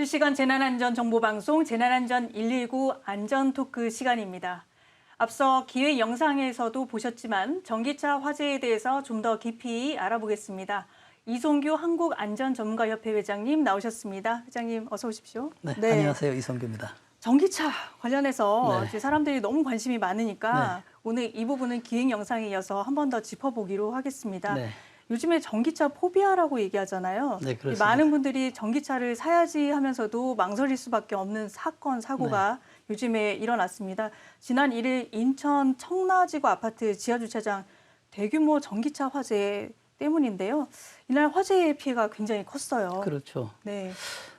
실시간 재난안전정보방송 재난안전 119 안전토크 시간입니다. 앞서 기획 영상에서도 보셨지만 전기차 화재에 대해서 좀 더 깊이 알아보겠습니다. 이송규 한국안전전문가협회 회장님 나오셨습니다. 회장님 어서 오십시오. 네, 안녕하세요. 이송규입니다. 전기차 관련해서 네. 이제 사람들이 너무 관심이 많으니까 네. 오늘 이 부분은 기획 영상에 이어서 한 번 더 짚어보기로 하겠습니다. 네. 요즘에 전기차 포비아라고 얘기하잖아요. 네, 그렇습니다. 많은 분들이 전기차를 사야지 하면서도 망설일 수밖에 없는 사건, 사고가 요즘에 일어났습니다. 지난 1일 인천 청라지구 아파트 지하주차장 대규모 전기차 화재 때문인데요. 이날 화재의 피해가 굉장히 컸어요. 그렇죠. 네.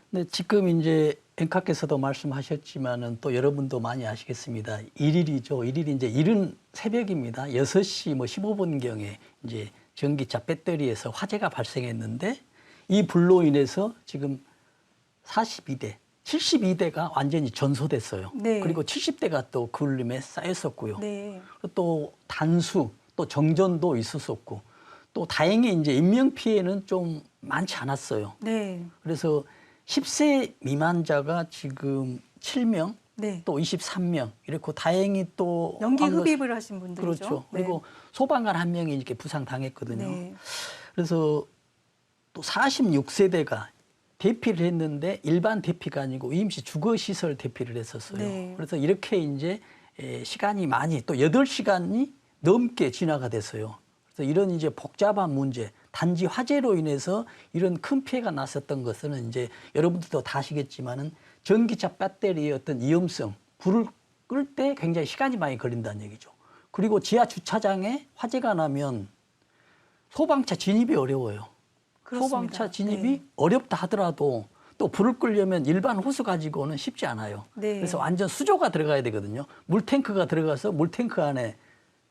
네, 지금 이제 앵커께서도 말씀하셨지만은 또 여러분도 많이 아시겠습니다. 1일이죠. 1일이 이제 이른 새벽입니다. 6시 뭐 15분경에 이제 전기차 배터리에서 화재가 발생했는데 이 불로 인해서 지금 42대, 72대가 완전히 전소됐어요. 네. 그리고 70대가 또 그을림에 쌓였었고요. 네. 또 단수, 또 정전도 있었었고 또 다행히 이제 인명 피해는 좀 많지 않았어요. 네. 그래서 10세 미만자가 지금 7명, 네. 또 23명 이렇게 다행히 또 연기 흡입을 하신 분들이죠. 그렇죠. 네. 그리고 소방관 한 명이 이렇게 부상 당했거든요. 네. 그래서 또 46세대가 대피를 했는데 일반 대피가 아니고 임시 주거시설 대피를 했었어요. 네. 그래서 이렇게 이제 시간이 많이 또 8시간이 넘게 지나가 됐어요. 그래서 이런 이제 복잡한 문제, 단지 화재로 인해서 이런 큰 피해가 났었던 것은 이제 여러분들도 다 아시겠지만은 전기차 배터리의 어떤 위험성, 불을 끌 때 굉장히 시간이 많이 걸린다는 얘기죠. 그리고 지하 주차장에 화재가 나면 소방차 진입이 어려워요. 그렇습니다. 소방차 진입이 네. 어렵다 하더라도 또 불을 끌려면 일반 호스 가지고는 쉽지 않아요. 네. 그래서 완전 수조가 들어가야 되거든요. 물탱크가 들어가서 물탱크 안에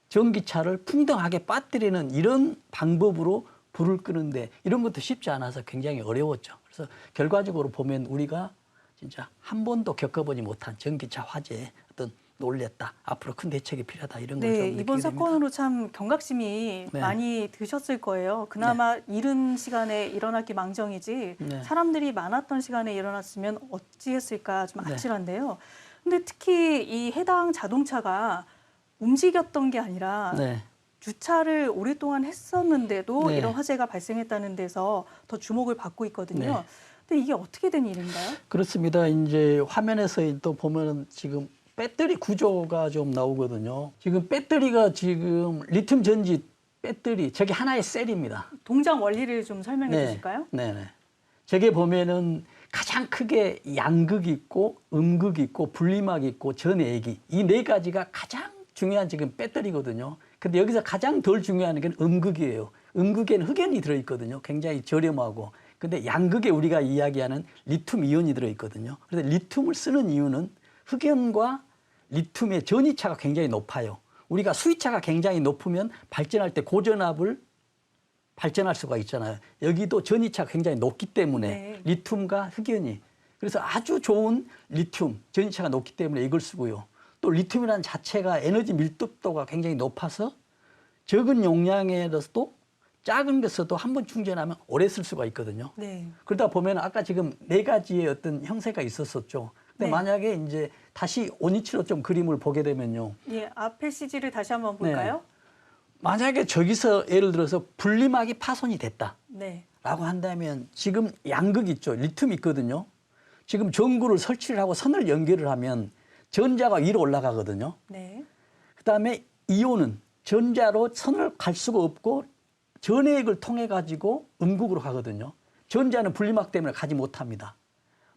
전기차를 풍덩하게 빠뜨리는 이런 방법으로 불을 끄는데 이런 것도 쉽지 않아서 굉장히 어려웠죠. 그래서 결과적으로 보면 우리가 진짜 한 번도 겪어보지 못한 전기차 화재에 어떤 놀랬다. 앞으로 큰 대책이 필요하다. 이런 걸 좀 네, 느끼게 이번 됩니다. 사건으로 참 경각심이 네. 많이 드셨을 거예요. 그나마 이른 시간에 일어났기 망정이지 네. 사람들이 많았던 시간에 일어났으면 어찌했을까 좀 네. 아찔한데요. 근데 특히 이 해당 자동차가 움직였던 게 아니라 네. 주차를 오랫동안 했었는데도 네. 이런 화재가 발생했다는 데서 더 주목을 받고 있거든요. 네. 근데 이게 어떻게 된 일인가요? 그렇습니다. 이제 화면에서 또 보면은 지금 배터리 구조가 좀 나오거든요. 지금 배터리가 지금 리튬 전지 배터리 저게 하나의 셀입니다. 동작 원리를 좀 설명해 주실까요? 네네. 저게 보면은 가장 크게 양극이 있고 음극이 있고 분리막이 있고 전해액이 이 네 가지가 가장 중요한 지금 배터리거든요. 근데 여기서 가장 덜 중요한 게 음극이에요. 음극에는 흑연이 들어있거든요. 굉장히 저렴하고. 근데 양극에 우리가 이야기하는 리튬 이온이 들어있거든요. 그래서 리튬을 쓰는 이유는 흑연과 리튬의 전이차가 굉장히 높아요. 우리가 수위차가 굉장히 높으면 발전할 때 고전압을 발전할 수가 있잖아요. 여기도 전이차가 굉장히 높기 때문에 네. 리튬과 흑연이 그래서 아주 좋은 리튬 전이차가 높기 때문에 이걸 쓰고요. 또 리튬이라는 자체가 에너지 밀도가 굉장히 높아서 적은 용량에서도 작은 것에도 한 번 충전하면 오래 쓸 수가 있거든요. 네. 그러다 보면 아까 지금 네 가지의 어떤 형태가 있었었죠. 근데 네. 만약에 이제 다시 온이치로 좀 그림을 보게 되면요. 예, 앞에 CG를 다시 한번 볼까요? 만약에 저기서 예를 들어서 분리막이 파손이 됐다. 네. 라고 한다면 지금 양극 있죠. 리튬 있거든요. 지금 전구를 설치를 하고 선을 연결을 하면 전자가 위로 올라가거든요. 네. 그다음에 이온은 전자로 선을 갈 수가 없고 전해액을 통해 가지고 음극으로 가거든요. 전자는 분리막 때문에 가지 못합니다.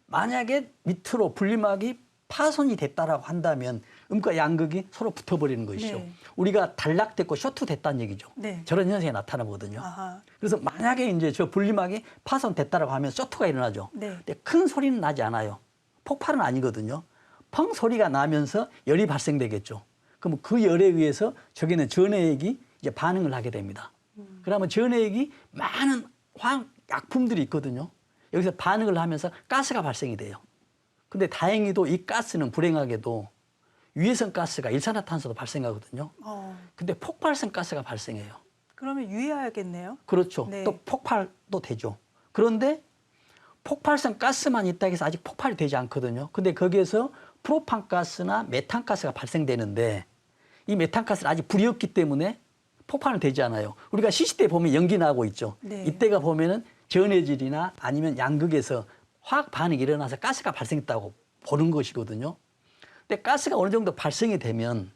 만약에 밑으로 분리막이 파손이 됐다라고 한다면 음과 양극이 서로 붙어버리는 것이죠. 네. 우리가 단락됐고 쇼트됐다는 얘기죠. 네. 저런 현상이 나타나거든요. 아하. 그래서 만약에 이제 저 분리막이 파손됐다라고 하면 쇼트가 일어나죠. 네. 근데 큰 소리는 나지 않아요. 폭발은 아니거든요. 펑 소리가 나면서 열이 발생되겠죠. 그럼 그 열에 의해서 저기는 전해액이 이제 반응을 하게 됩니다. 그러면 전해액이 많은 화학 약품들이 있거든요. 여기서 반응을 하면서 가스가 발생이 돼요. 근데 다행히도 이 가스는 불행하게도 유해성 가스가 일산화탄소도 발생하거든요. 근데 폭발성 가스가 발생해요. 그러면 유의해야겠네요. 그렇죠. 네. 또 폭발도 되죠. 그런데 폭발성 가스만 있다고 해서 아직 폭발이 되지 않거든요. 근데 거기에서 프로판가스나 메탄가스가 발생되는데 이 메탄가스는 아직 불이 없기 때문에 폭발은 되지 않아요. 우리가 시시때 보면 연기 나고 있죠. 네. 이때가 보면은 전해질이나 아니면 양극에서 화학 반응이 일어나서 가스가 발생했다고 보는 것이거든요. 근데 가스가 어느 정도 발생이 되면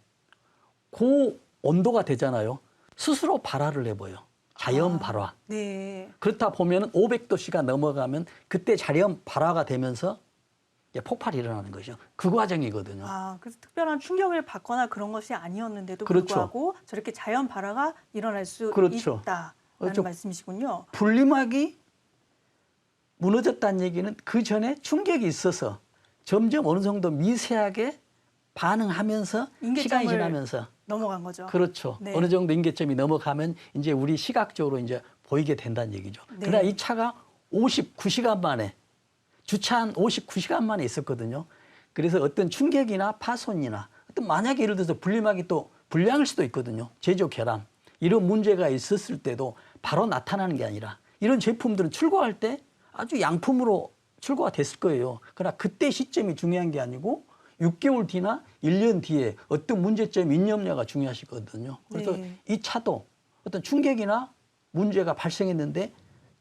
그 온도가 되잖아요. 스스로 발화를 해버려요. 자연 발화. 네. 그렇다 보면 500도씨가 넘어가면 그때 자연 발화가 되면서 이제 폭발이 일어나는 것이죠. 그 과정이거든요. 그래서 특별한 충격을 받거나 그런 것이 아니었는데도 그렇죠. 불구하고 저렇게 자연 발화가 일어날 수 그렇죠. 있다라는 그렇죠. 말씀이시군요. 분리막이 무너졌다는 얘기는 그 전에 충격이 있어서 점점 어느 정도 미세하게 반응하면서 인계점을 시간이 지나면서 넘어간 거죠. 그렇죠. 네. 어느 정도 인계점이 넘어가면 이제 우리 시각적으로 이제 보이게 된다는 얘기죠. 네. 그러나 이 차가 59시간 만에 주차한 59시간 만에 있었거든요. 그래서 어떤 충격이나 파손이나 어떤 만약에 예를 들어서 분리막이 또 불량일 수도 있거든요. 제조 결함 이런 문제가 있었을 때도 바로 나타나는 게 아니라 이런 제품들은 출고할 때 아주 양품으로 출고가 됐을 거예요. 그러나 그때 시점이 중요한 게 아니고 6개월 뒤나 1년 뒤에 어떤 문제점 있느냐가 중요하시거든요. 그래서 네. 이 차도 어떤 충격이나 문제가 발생했는데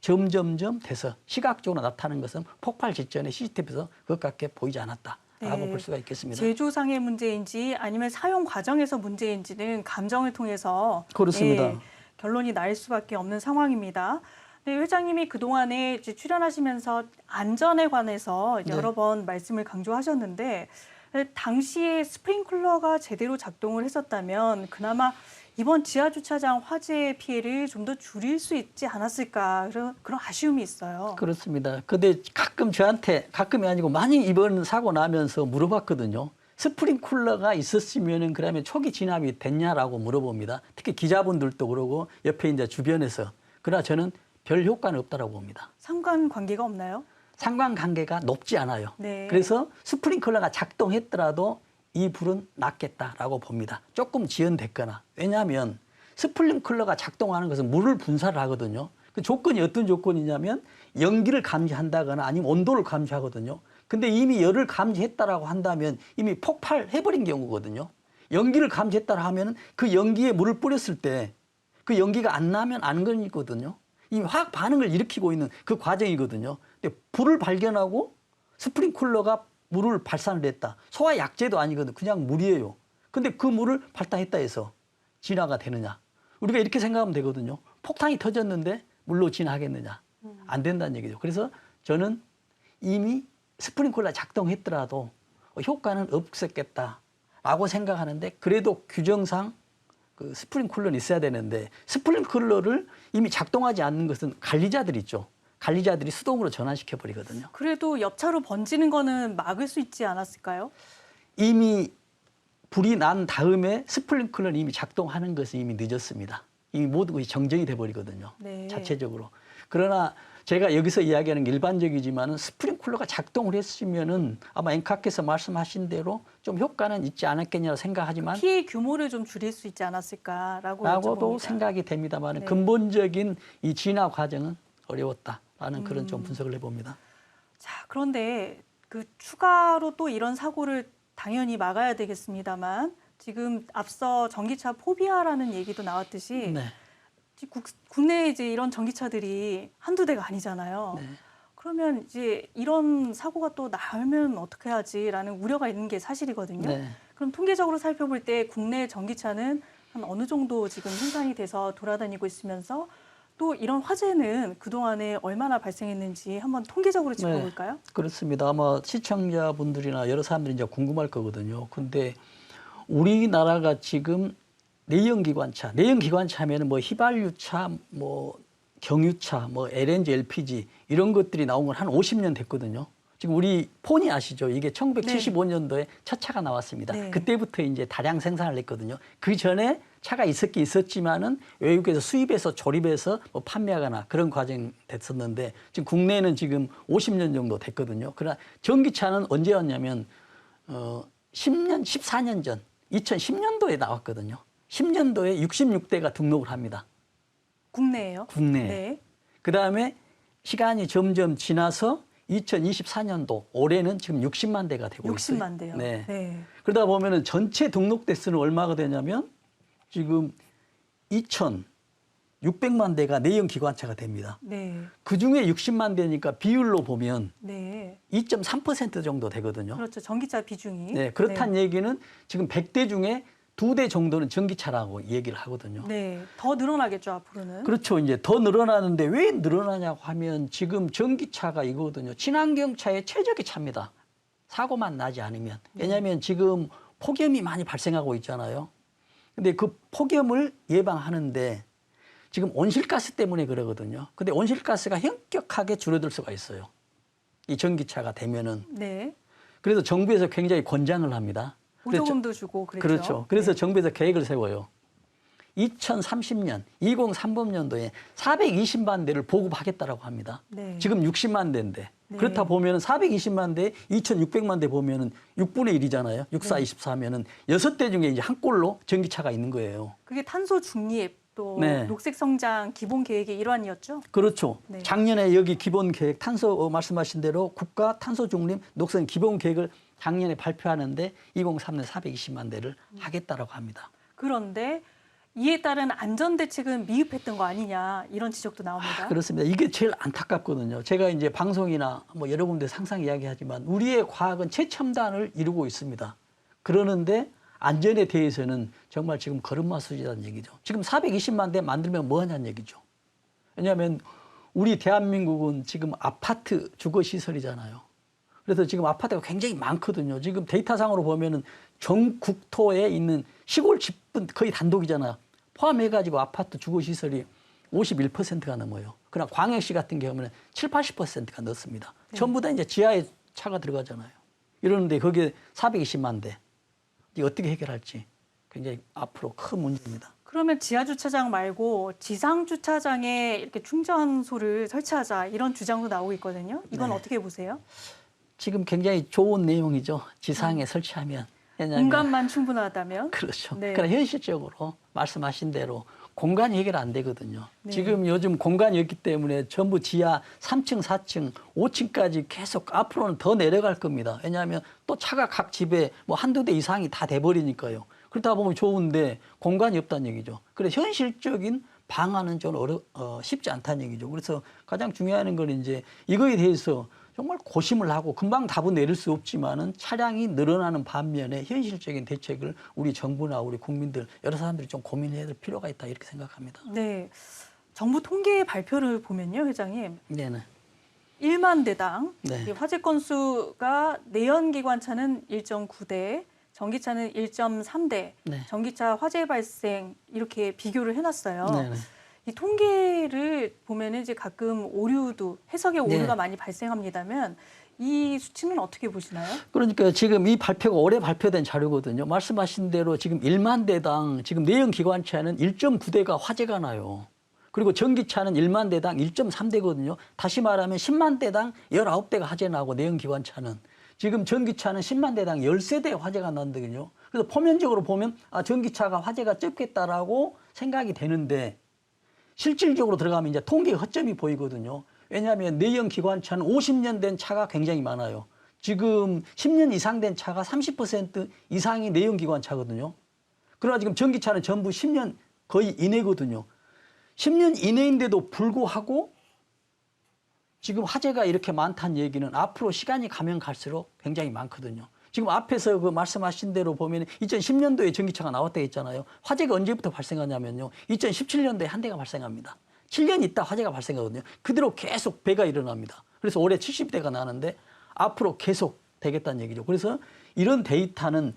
점점점 돼서 시각적으로 나타나는 것은 폭발 직전에 CCTV에서 그것밖에 보이지 않았다라고 네. 볼 수가 있겠습니다. 제조상의 문제인지 아니면 사용 과정에서 문제인지는 감정을 통해서 그렇습니다. 결론이 날 수밖에 없는 상황입니다. 네, 회장님이 그동안에 이제 출연하시면서 안전에 관해서 네. 여러 번 말씀을 강조하셨는데 당시에 스프링클러가 제대로 작동을 했었다면 그나마 이번 지하주차장 화재 피해를 좀 더 줄일 수 있지 않았을까 그런 아쉬움이 있어요. 그렇습니다. 근데 가끔 저한테 가끔이 아니고 많이 이번 사고 나면서 물어봤거든요. 스프링쿨러가 있었으면은 그러면 초기 진압이 됐냐라고 물어봅니다. 특히 기자분들도 그러고 옆에 이제 주변에서. 그러나 저는 별 효과는 없다라고 봅니다. 상관관계가 없나요? 상관관계가 높지 않아요. 네. 그래서 스프링클러가 작동했더라도 이 불은 났겠다라고 봅니다. 조금 지연됐거나. 왜냐하면 스프링클러가 작동하는 것은 물을 분사를 하거든요. 그 조건이 어떤 조건이냐면 연기를 감지한다거나 아니면 온도를 감지하거든요. 근데 이미 열을 감지했다라고 한다면 이미 폭발해버린 경우거든요. 연기를 감지했다라 하면 그 연기에 물을 뿌렸을 때 그 연기가 안 나면 안 걸리거든요. 이미 화학 반응을 일으키고 있는 그 과정이거든요. 근데 불을 발견하고 스프링클러가 물을 발산을 했다. 소화 약제도 아니거든요. 그냥 물이에요. 근데 그 물을 발탄했다 해서 진화가 되느냐. 우리가 이렇게 생각하면 되거든요. 폭탄이 터졌는데 물로 진화하겠느냐. 안 된다는 얘기죠. 그래서 저는 이미 스프링클러 작동했더라도 효과는 없었겠다라고 생각하는데 그래도 규정상 그 스프링클러는 있어야 되는데 스프링클러를 이미 작동하지 않는 것은 관리자들 있죠. 관리자들이 수동으로 전환시켜 버리거든요. 그래도 옆차로 번지는 거는 막을 수 있지 않았을까요? 이미 불이 난 다음에 스프링클러는 이미 작동하는 것은 이미 늦었습니다. 이미 모든 것이 정정이 돼 버리거든요. 네. 자체적으로. 그러나 제가 여기서 이야기하는 게 일반적이지만은 스프링클러가 작동을 했으면은 아마 앵카께서 말씀하신 대로 좀 효과는 있지 않았겠냐고 생각하지만 피해 규모를 좀 줄일 수 있지 않았을까라고 라고도 여쭤봅니다. 생각이 됩니다만 네. 근본적인 이 진화 과정은 어려웠다라는 그런 좀 분석을 해봅니다. 자, 그런데 그 추가로 또 이런 사고를 당연히 막아야 되겠습니다만 지금 앞서 전기차 포비아라는 얘기도 나왔듯이 네. 국내에 이제 이런 전기차들이 한두 대가 아니잖아요. 네. 그러면 이제 이런 사고가 또 나면 어떻게 하지라는 우려가 있는 게 사실이거든요. 네. 그럼 통계적으로 살펴볼 때 국내 전기차는 한 어느 정도 지금 생산이 돼서 돌아다니고 있으면서 또 이런 화재는 그동안에 얼마나 발생했는지 한번 통계적으로 짚어볼까요? 그렇습니다. 아마 시청자분들이나 여러 사람들이 이제 궁금할 거거든요. 근데 우리나라가 지금 내연기관차 하면은 뭐 휘발유차, 뭐 경유차, 뭐 LNG, LPG 이런 것들이 나온 건 한 50년 됐거든요. 지금 우리 폰이 아시죠? 이게 1975년도에 첫 차가 나왔습니다. 네. 그때부터 이제 다량 생산을 했거든요. 그 전에 차가 있었긴 있었지만은 외국에서 수입해서 조립해서 뭐 판매하거나 그런 과정이 됐었는데 지금 국내에는 지금 50년 정도 됐거든요. 그러나 전기차는 언제 왔냐면 10년, 14년 전 2010년도에 나왔거든요. 10년도에 66대가 등록을 합니다. 국내에요? 국내에. 네. 그다음에 시간이 점점 지나서 2024년도 올해는 지금 60만 대가 되고 있어요. 60만 대요. 네. 네. 그러다 보면은 전체 등록 대수는 얼마가 되냐면 지금 2,600만 대가 내연 기관차가 됩니다. 네. 그 중에 60만 대니까 비율로 보면 네. 2.3% 정도 되거든요. 그렇죠. 전기차 비중이. 네, 그렇다는 얘기는 지금 100대 중에 2대 정도는 전기차라고 얘기를 하거든요. 네. 더 늘어나겠죠, 앞으로는. 그렇죠. 이제 더 늘어나는데 왜 늘어나냐고 하면 지금 전기차가 이거거든요. 친환경차의 최적의 차입니다. 사고만 나지 않으면. 왜냐하면 지금 폭염이 많이 발생하고 있잖아요. 근데 그 폭염을 예방하는데 지금 온실가스 때문에 그러거든요. 근데 온실가스가 현격하게 줄어들 수가 있어요. 이 전기차가 되면은. 네. 그래서 정부에서 굉장히 권장을 합니다. 보조금도 주고 그랬죠. 그렇죠. 그래서 네. 정부에서 계획을 세워요. 2030년, 2030년도에 420만 대를 보급하겠다라고 합니다. 네. 지금 60만 대인데. 네. 그렇다 보면 420만 대, 2,600만 대 보면은 6분의 1이잖아요. 6, 4, 네. 24면은 6대 중에 이제 한 꼴로 전기차가 있는 거예요. 그게 탄소 중립 또 네. 녹색 성장 기본 계획의 일환이었죠. 그렇죠. 네. 작년에 여기 기본 계획 탄소 말씀하신 대로 국가 탄소 중립 녹색 기본 계획을 작년에 발표하는데 2030년 420만 대를 하겠다라고 합니다. 그런데 이에 따른 안전 대책은 미흡했던 거 아니냐 이런 지적도 나옵니다. 그렇습니다. 이게 제일 안타깝거든요. 제가 이제 방송이나 뭐 여러 군데 항상 이야기하지만 우리의 과학은 최첨단을 이루고 있습니다. 그러는데 안전에 대해서는 정말 지금 걸음마수지라는 얘기죠. 지금 420만 대 만들면 뭐 하냐는 얘기죠. 왜냐하면 우리 대한민국은 지금 아파트 주거시설이잖아요. 그래서 지금 아파트가 굉장히 많거든요. 지금 데이터상으로 보면은 전국토에 있는 시골 집은 거의 단독이잖아요. 포함해가지고 아파트 주거시설이 51%가 넘어요. 그러나 광역시 같은 경우는 7, 80%가 넘습니다. 네. 전부 다 이제 지하에 차가 들어가잖아요. 이러는데 거기에 420만 대. 이게 어떻게 해결할지 굉장히 앞으로 큰 문제입니다. 그러면 지하 주차장 말고 지상 주차장에 이렇게 충전소를 설치하자 이런 주장도 나오고 있거든요. 이건 네. 어떻게 보세요? 지금 굉장히 좋은 내용이죠. 지상에 설치하면. 왜냐하면 공간만 충분하다면? 그렇죠. 네. 그러나 현실적으로 말씀하신 대로 공간이 해결 안 되거든요. 네. 지금 요즘 공간이 없기 때문에 전부 지하 3층, 4층, 5층까지 계속 앞으로는 더 내려갈 겁니다. 왜냐하면 또 차가 각 집에 뭐 한두 대 이상이 다 돼버리니까요. 그러다 보면 좋은데 공간이 없다는 얘기죠. 그래서 현실적인 방안은 좀 쉽지 않다는 얘기죠. 그래서 가장 중요한 건 이제 이거에 대해서 정말 고심을 하고 금방 답은 내릴 수 없지만은 차량이 늘어나는 반면에 현실적인 대책을 우리 정부나 우리 국민들 여러 사람들이 좀 고민해야 될 필요가 있다 이렇게 생각합니다. 네. 정부 통계 발표를 보면요, 회장님. 네네. 1만 대당 네. 이 화재 건수가 내연기관차는 1.9대, 전기차는 1.3대, 네. 전기차 화재 발생 이렇게 비교를 해놨어요. 네네. 이 통계를 보면은 이제 가끔 오류도 해석에 오류가 네. 많이 발생합니다만 이 수치는 어떻게 보시나요? 그러니까 지금 이 발표가 올해 발표된 자료거든요. 말씀하신 대로 지금 1만 대당 지금 내연 기관차는 1.9대가 화재가 나요. 그리고 전기차는 1만 대당 1.3대거든요. 다시 말하면 10만 대당 19대가 화재 나고 내연 기관차는 지금 전기차는 10만 대당 13대 화재가 난다거든요. 그래서 표면적으로 보면 아 전기차가 화재가 적겠다라고 생각이 되는데 실질적으로 들어가면 이제 통계 허점이 보이거든요. 왜냐하면 내연 기관차는 50년 된 차가 굉장히 많아요. 지금 10년 이상 된 차가 30% 이상이 내연 기관차거든요. 그러나 지금 전기차는 전부 10년 거의 이내거든요. 10년 이내인데도 불구하고 지금 화재가 이렇게 많다는 얘기는 앞으로 시간이 가면 갈수록 굉장히 많거든요. 지금 앞에서 그 말씀하신 대로 보면 2010년도에 전기차가 나왔다 했잖아요. 화재가 언제부터 발생하냐면요. 2017년도에 한 대가 발생합니다. 7년 있다 화재가 발생하거든요. 그대로 계속 배가 일어납니다. 그래서 올해 70대가 나는데 앞으로 계속 되겠다는 얘기죠. 그래서 이런 데이터는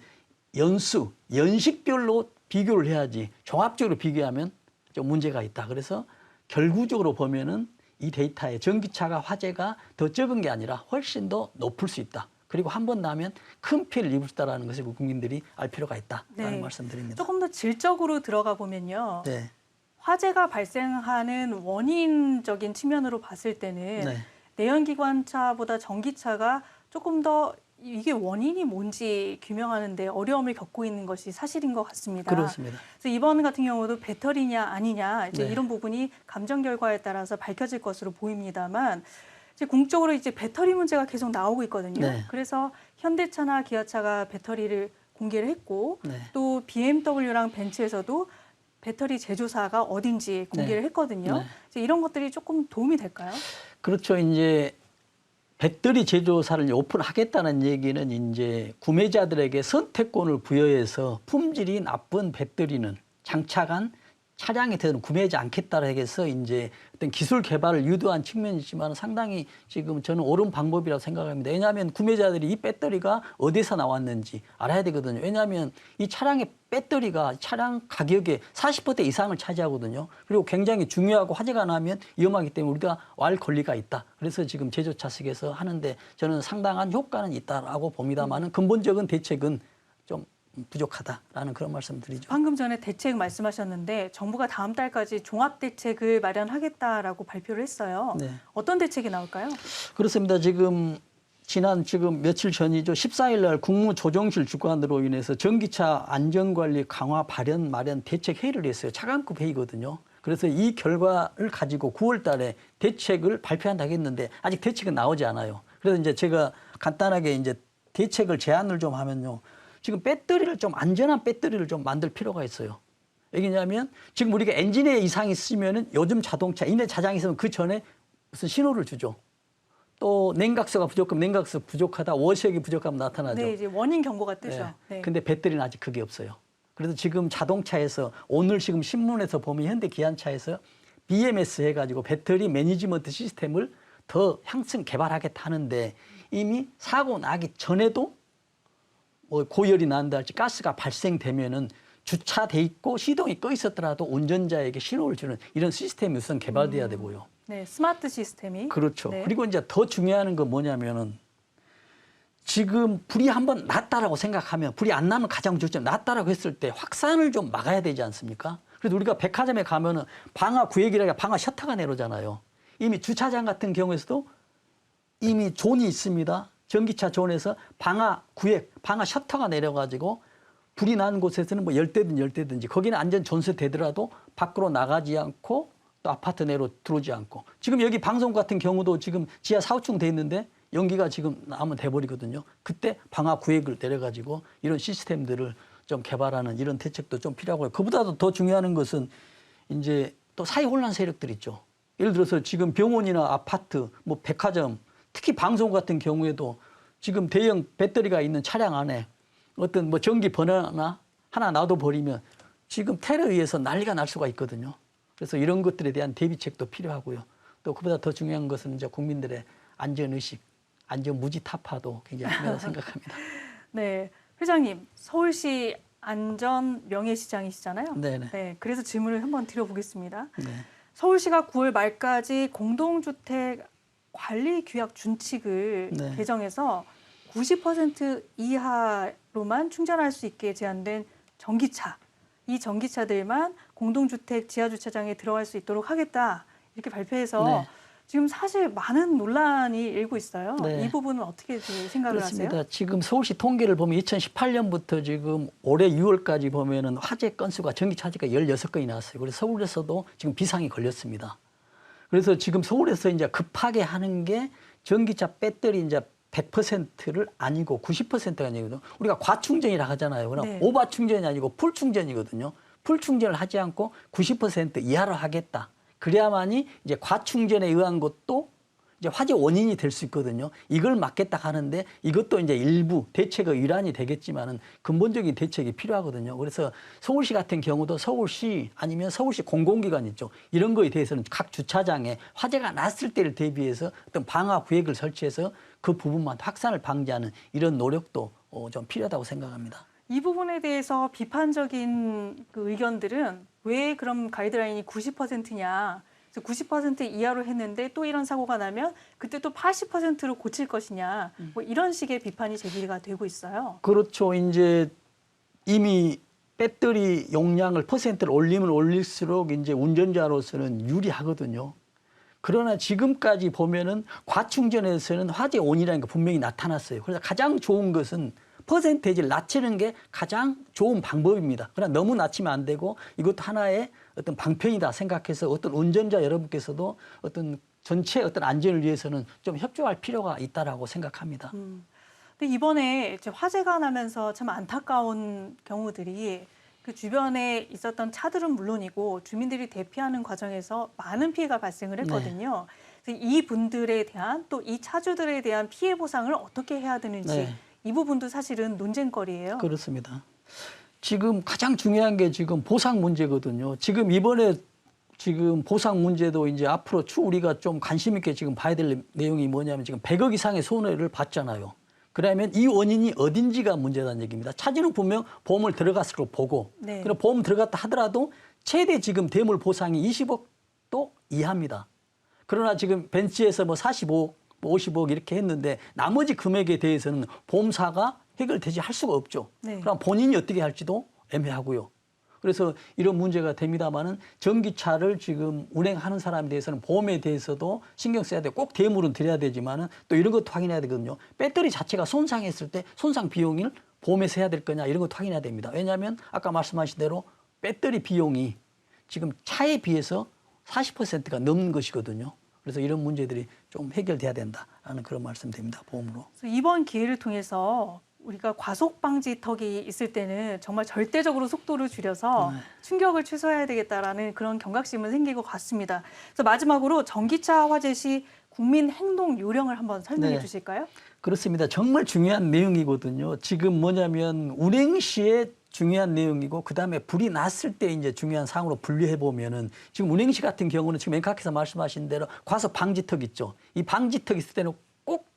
연식별로 비교를 해야지 종합적으로 비교하면 좀 문제가 있다. 그래서 결국적으로 보면은 이 데이터에 전기차가 화재가 더 적은 게 아니라 훨씬 더 높을 수 있다. 그리고 한 번 나면 큰 피해를 입을 수 있다는 것을 국민들이 알 필요가 있다라는 네. 말씀드립니다. 조금 더 질적으로 들어가 보면요. 네. 화재가 발생하는 원인적인 측면으로 봤을 때는 네. 내연기관차보다 전기차가 조금 더 이게 원인이 뭔지 규명하는데 어려움을 겪고 있는 것이 사실인 것 같습니다. 그렇습니다. 그래서 이번 같은 경우도 배터리냐 아니냐 이제 네. 이런 부분이 감정 결과에 따라서 밝혀질 것으로 보입니다만 이제 공적으로 이제 배터리 문제가 계속 나오고 있거든요. 네. 그래서 현대차나 기아차가 배터리를 공개를 했고 네. 또 BMW랑 벤츠에서도 배터리 제조사가 어딘지 공개를 했거든요. 네. 이제 이런 것들이 조금 도움이 될까요? 그렇죠. 이제 배터리 제조사를 이제 오픈하겠다는 얘기는 이제 구매자들에게 선택권을 부여해서 품질이 나쁜 배터리는 장착한 차량에 대해서는 구매하지 않겠다고 해서 이제 어떤 기술 개발을 유도한 측면이지만 상당히 지금 저는 옳은 방법이라고 생각합니다. 왜냐하면 구매자들이 이 배터리가 어디서 나왔는지 알아야 되거든요. 왜냐하면 이 차량의 배터리가 차량 가격의 40% 이상을 차지하거든요. 그리고 굉장히 중요하고 화재가 나면 위험하기 때문에 우리가 알 권리가 있다. 그래서 지금 제조차 측에서 하는데 저는 상당한 효과는 있다라고 봅니다만은 근본적인 대책은 좀 부족하다라는 그런 말씀드리죠. 방금 전에 대책 말씀하셨는데 정부가 다음 달까지 종합 대책을 마련하겠다라고 발표를 했어요. 네. 어떤 대책이 나올까요? 그렇습니다. 지금 며칠 전이죠. 14일 날 국무조정실 주관으로 인해서 전기차 안전관리 강화 발현 마련 대책 회의를 했어요. 차관급 회의거든요. 그래서 이 결과를 가지고 9월 달에 대책을 발표한다고 했는데 아직 대책은 나오지 않아요. 그래서 이제 제가 간단하게 이제 대책을 제안을 좀 하면요. 지금 배터리를 좀 안전한 배터리를 좀 만들 필요가 있어요. 왜냐하면 지금 우리가 엔진에 이상이 있으면은 요즘 자동차, 이내 자장이 있으면 그 전에 무슨 신호를 주죠. 또 냉각수가 부족하면 냉각수 부족하다, 워셔액이 부족하면 나타나죠. 네, 이제 원인 경고가 뜨죠. 네. 네. 근데 배터리는 아직 그게 없어요. 그래서 지금 자동차에서 오늘 지금 신문에서 보면 현대 기아차에서 BMS 해가지고 배터리 매니지먼트 시스템을 더 향상 개발하겠다 하는데 이미 사고 나기 전에도 뭐 고열이 난다 할지 가스가 발생되면은 주차돼 있고 시동이 꺼 있었더라도 운전자에게 신호를 주는 이런 시스템이 우선 개발돼야 되고요. 네, 스마트 시스템이. 그렇죠. 네. 그리고 이제 더 중요한 건 뭐냐면은 지금 불이 한번 났다라고 생각하면 불이 안 나면 가장 좋죠. 났다라고 했을 때 확산을 좀 막아야 되지 않습니까? 그래서 우리가 백화점에 가면은 방화 구역이라가 방화 셔터가 내려오잖아요. 이미 주차장 같은 경우에서도 이미 존이 있습니다. 전기차 존에서 방화 구역, 방화 셔터가 내려가지고 불이 난 곳에서는 뭐 열대든지 거기는 안전 존수되더라도 밖으로 나가지 않고 또 아파트 내로 들어오지 않고 지금 여기 방송 같은 경우도 지금 지하 4, 5층 돼 있는데 연기가 지금 나면 돼버리거든요. 그때 방화 구역을 내려가지고 이런 시스템들을 좀 개발하는 이런 대책도 좀 필요하고요. 그보다도 더 중요한 것은 이제 또 사회 혼란 세력들 있죠. 예를 들어서 지금 병원이나 아파트, 뭐 백화점, 특히 방송 같은 경우에도 지금 대형 배터리가 있는 차량 안에 어떤 뭐 전기 버너나 하나 놔둬버리면 지금 테러에 의해서 난리가 날 수가 있거든요. 그래서 이런 것들에 대한 대비책도 필요하고요. 또 그보다 더 중요한 것은 이제 국민들의 안전의식, 안전무지 타파도 굉장히 중요하다고 생각합니다. 네, 회장님, 서울시 안전 명예시장이시잖아요. 네네. 네, 그래서 질문을 한번 드려보겠습니다. 네. 서울시가 9월 말까지 공동주택 관리 규약 준칙을 네. 개정해서 90% 이하로만 충전할 수 있게 제한된 전기차, 이 전기차들만 공동주택 지하주차장에 들어갈 수 있도록 하겠다 이렇게 발표해서 네. 지금 사실 많은 논란이 일고 있어요. 네. 이 부분은 어떻게 생각을 그렇습니다. 하세요? 지금 서울시 통계를 보면 2018년부터 지금 올해 6월까지 보면은 화재 건수가 전기차 화재가 16건이 나왔어요. 그래서 서울에서도 지금 비상이 걸렸습니다. 그래서 지금 서울에서 이제 급하게 하는 게 전기차 배터리 이제 100%를 아니고 90%가 아니거든요. 우리가 과충전이라 하잖아요. 그럼 네. 오버 충전이 아니고 풀 충전이거든요. 풀 충전을 하지 않고 90% 이하로 하겠다. 그래야만이 이제 과충전에 의한 것도 이제 화재 원인이 될 수 있거든요. 이걸 막겠다 하는데 이것도 이제 일부 대책의 일환이 되겠지만은 근본적인 대책이 필요하거든요. 그래서 서울시 같은 경우도 서울시 아니면 서울시 공공기관 있죠. 이런 거에 대해서는 각 주차장에 화재가 났을 때를 대비해서 어떤 방화 구역을 설치해서 그 부분만 확산을 방지하는 이런 노력도 좀 필요하다고 생각합니다. 이 부분에 대해서 비판적인 그 의견들은 왜 그럼 가이드라인이 90%냐? 90% 이하로 했는데 또 이런 사고가 나면 그때 또 80%로 고칠 것이냐? 뭐 이런 식의 비판이 제기가 되고 있어요. 그렇죠. 이제 이미 배터리 용량을 퍼센트를 올리면 올릴수록 이제 운전자로서는 유리하거든요. 그러나 지금까지 보면은 과충전에서는 화재 원인이라는 게 분명히 나타났어요. 그래서 가장 좋은 것은 퍼센테이지를 낮추는 게 가장 좋은 방법입니다. 그러나 너무 낮추면 안 되고 이것도 하나의 어떤 방편이다 생각해서 어떤 운전자 여러분께서도 어떤 전체 어떤 안전을 위해서는 좀 협조할 필요가 있다라고 생각합니다. 근데 이번에 이제 화재가 나면서 참 안타까운 경우들이 그 주변에 있었던 차들은 물론이고 주민들이 대피하는 과정에서 많은 피해가 발생을 했거든요. 그래서 이 분들에 대한 또 이 차주들에 대한 피해 보상을 어떻게 해야 되는지 네. 이 부분도 사실은 논쟁거리예요. 그렇습니다. 지금 가장 중요한 게 지금 보상 문제거든요. 지금 이번에 지금 보상 문제도 이제 앞으로 우리가 좀 관심 있게 지금 봐야 될 내용이 뭐냐면 지금 100억 이상의 손해를 봤잖아요. 그러면 이 원인이 어딘지가 문제라는 얘기입니다. 차주는 분명 보험을 들어갔을 거 보고, 네. 그리고 보험 들어갔다 하더라도 최대 지금 대물 보상이 20억도 이하입니다. 그러나 지금 벤츠에서 뭐 45억, 50억 이렇게 했는데 나머지 금액에 대해서는 보험사가 해결되지 할 수가 없죠. 네. 그럼 본인이 어떻게 할지도 애매하고요. 그래서 이런 문제가 됩니다만은 전기차를 지금 운행하는 사람에 대해서는 보험에 대해서도 신경 써야 되고 꼭 대물은 드려야 되지만은 또 이런 것도 확인해야 되거든요. 배터리 자체가 손상했을 때 손상 비용을 보험에서 해야 될 거냐 이런 것도 확인해야 됩니다. 왜냐하면 아까 말씀하신 대로 배터리 비용이 지금 차에 비해서 40%가 넘는 것이거든요. 그래서 이런 문제들이 좀 해결돼야 된다라는 그런 말씀드립니다. 보험으로. 그래서 이번 기회를 통해서 우리가 과속 방지턱이 있을 때는 정말 절대적으로 속도를 줄여서 충격을 최소화해야 되겠다라는 그런 경각심은 생길 것 같습니다. 그래서 마지막으로 전기차 화재 시 국민 행동 요령을 한번 설명해 네. 주실까요? 그렇습니다. 정말 중요한 내용이거든요. 지금 뭐냐면 운행 시에 중요한 내용이고 그다음에 불이 났을 때 이제 중요한 사항으로 분류해 보면은 지금 운행 시 같은 경우는 지금 앵커께서 말씀하신 대로 과속 방지턱 있죠. 이 방지턱 있을 때는 꼭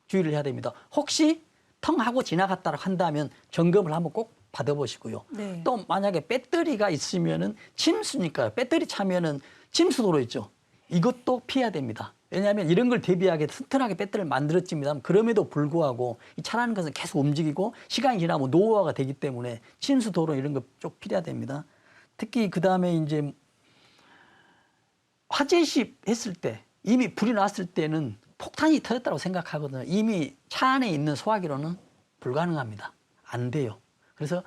주의를 해야 됩니다. 혹시 텅 하고 지나갔다 한다면 점검을 한번 꼭 받아보시고요. 네. 또 만약에 배터리가 있으면은 침수니까요. 배터리 차면은 침수도로 있죠. 이것도 피해야 됩니다. 왜냐하면 이런 걸 대비하게 튼튼하게 배터리를 만들었지만 그럼에도 불구하고 이 차라는 것은 계속 움직이고 시간이 지나면 노후화가 되기 때문에 침수도로 이런 거 좀 필요해야 됩니다. 특히 그 다음에 이제 화재 시 했을 때 이미 불이 났을 때는 폭탄이 터졌다고 생각하거든요. 이미 차 안에 있는 소화기로는 불가능합니다. 안 돼요. 그래서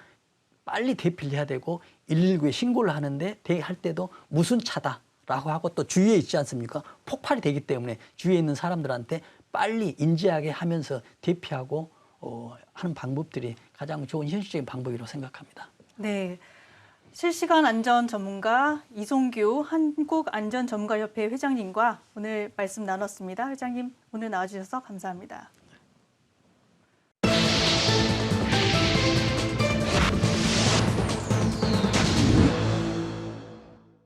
빨리 대피를 해야 되고 119에 신고를 하는데 할 때도 무슨 차다라고 하고 또 주위에 있지 않습니까? 폭발이 되기 때문에 주위에 있는 사람들한테 빨리 인지하게 하면서 대피하고 하는 방법들이 가장 좋은 현실적인 방법이라고 생각합니다. 네. 실시간 안전 전문가 이송규 한국안전전문가협회 회장님과 오늘 말씀 나눴습니다. 회장님 오늘 나와주셔서 감사합니다.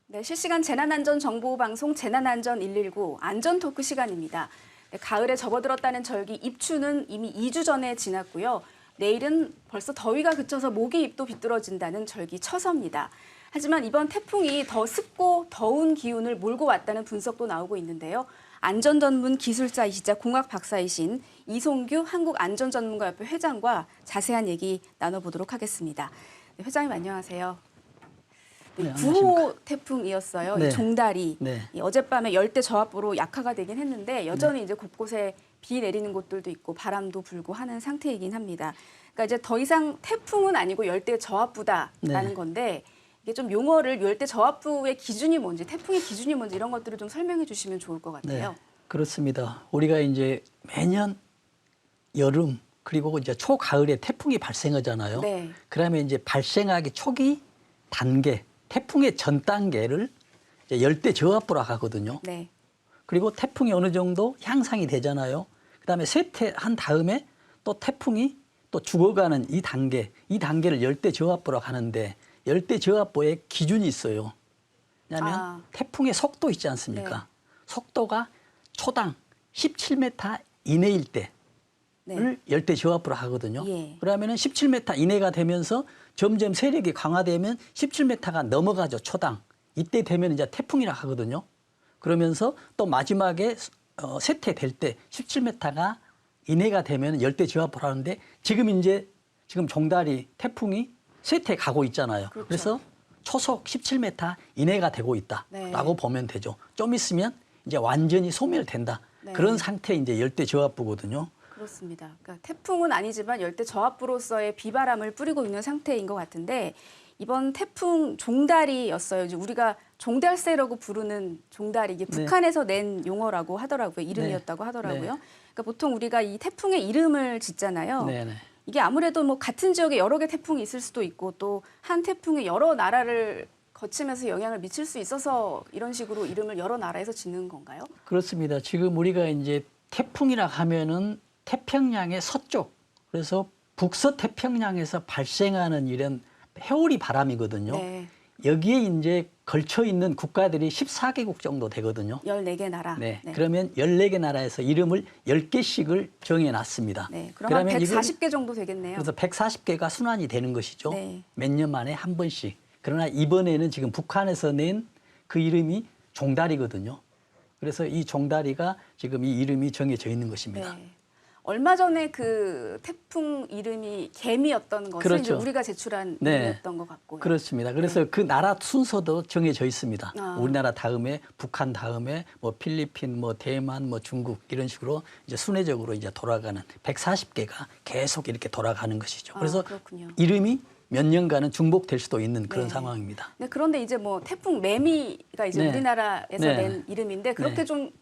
네, 실시간 재난안전정보방송 재난안전 119 안전토크 시간입니다. 네, 가을에 접어들었다는 절기 입추는 이미 2주 전에 지났고요. 내일은 벌써 더위가 그쳐서 모기 잎도 비뚤어진다는 절기 처서입니다. 하지만 이번 태풍이 더 습고 더운 기운을 몰고 왔다는 분석도 나오고 있는데요. 안전전문 기술자이시자 공학 박사이신 이송규 한국안전전문가협회 회장과 자세한 얘기 나눠보도록 하겠습니다. 네, 회장님 안녕하세요. 네, 9호 태풍이었어요. 네. 이 종달이 네. 이 어젯밤에 열대 저압으로 약화가 되긴 했는데 여전히 이제 곳곳에 비 내리는 곳들도 있고 바람도 불고 하는 상태이긴 합니다. 그러니까 이제 더 이상 태풍은 아니고 열대 저압부다라는 네. 건데 이게 좀 용어를 열대 저압부의 기준이 뭔지 태풍의 기준이 뭔지 이런 것들을 좀 설명해 주시면 좋을 것 같아요. 네, 그렇습니다. 우리가 이제 매년 여름 그리고 이제 초가을에 태풍이 발생하잖아요. 네. 그러면 이제 발생하기 초기 단계, 태풍의 전 단계를 이제 열대 저압부라고 하거든요. 네. 그리고 태풍이 어느 정도 향상이 되잖아요. 그다음에 쇠퇴한 다음에 또 태풍이 또 죽어가는 이 단계를 열대 저압부라고 하는데 열대 저압부의 기준이 있어요. 왜냐하면 태풍의 속도 있지 않습니까? 네. 속도가 초당 17m 이내일 때를 네. 열대 저압부로 하거든요. 예. 그러면은 17m 이내가 되면서 점점 세력이 강화되면 17m가 넘어가죠, 초당. 이때 되면 이제 태풍이라고 하거든요. 그러면서 또 마지막에 쇠퇴될 때 17m가 이내가 되면 열대 저압부로 하는데 지금 종달이 태풍이 쇠퇴 가고 있잖아요. 그렇죠. 그래서 초속 17m 이내가 되고 있다라고 네. 보면 되죠. 좀 있으면 이제 완전히 소멸된다. 네. 그런 상태 이제 열대 저압부거든요. 그렇습니다. 그러니까 태풍은 아니지만 열대 저압부로서의 비바람을 뿌리고 있는 상태인 것 같은데 이번 태풍 종다리였어요. 이제 우리가 종달새라고 부르는 종다리 이게 네. 북한에서 낸 용어라고 하더라고요. 이름이었다고 하더라고요. 네. 그러니까 보통 우리가 이 태풍의 이름을 짓잖아요. 네네. 이게 아무래도 뭐 같은 지역에 여러 개 태풍이 있을 수도 있고 또 한 태풍이 여러 나라를 거치면서 영향을 미칠 수 있어서 이런 식으로 이름을 여러 나라에서 짓는 건가요? 그렇습니다. 지금 우리가 이제 태풍이라 하면은 태평양의 서쪽, 그래서 북서태평양에서 발생하는 이런 회오리 바람이거든요. 네. 여기에 이제 걸쳐 있는 국가들이 14개국 정도 되거든요. 14개 나라. 네. 그러면 14개 나라에서 이름을 10개씩을 정해 놨습니다. 네. 그러면 이걸 140개 정도 되겠네요. 그래서 140개가 순환이 되는 것이죠. 네. 몇 년 만에 한 번씩. 그러나 이번에는 지금 북한에서 낸 그 이름이 종다리거든요. 그래서 이 종다리가 지금 이 이름이 정해져 있는 것입니다. 네. 얼마 전에 그 태풍 이름이 개미였던 것을 그렇죠. 이제 우리가 제출한 네. 이름이었던 것 같고요. 그렇습니다. 그래서 그 나라 순서도 정해져 있습니다. 아. 우리나라 다음에 북한 다음에 뭐 필리핀, 뭐 대만, 뭐 중국 이런 식으로 이제 순회적으로 이제 돌아가는 140개가 계속 이렇게 돌아가는 것이죠. 그래서 그렇군요. 이름이 몇 년간은 중복될 수도 있는 그런 네. 상황입니다. 네, 그런데 이제 뭐 태풍 매미가 이제 네. 우리나라에서 네. 낸 이름인데 그렇게 네. 좀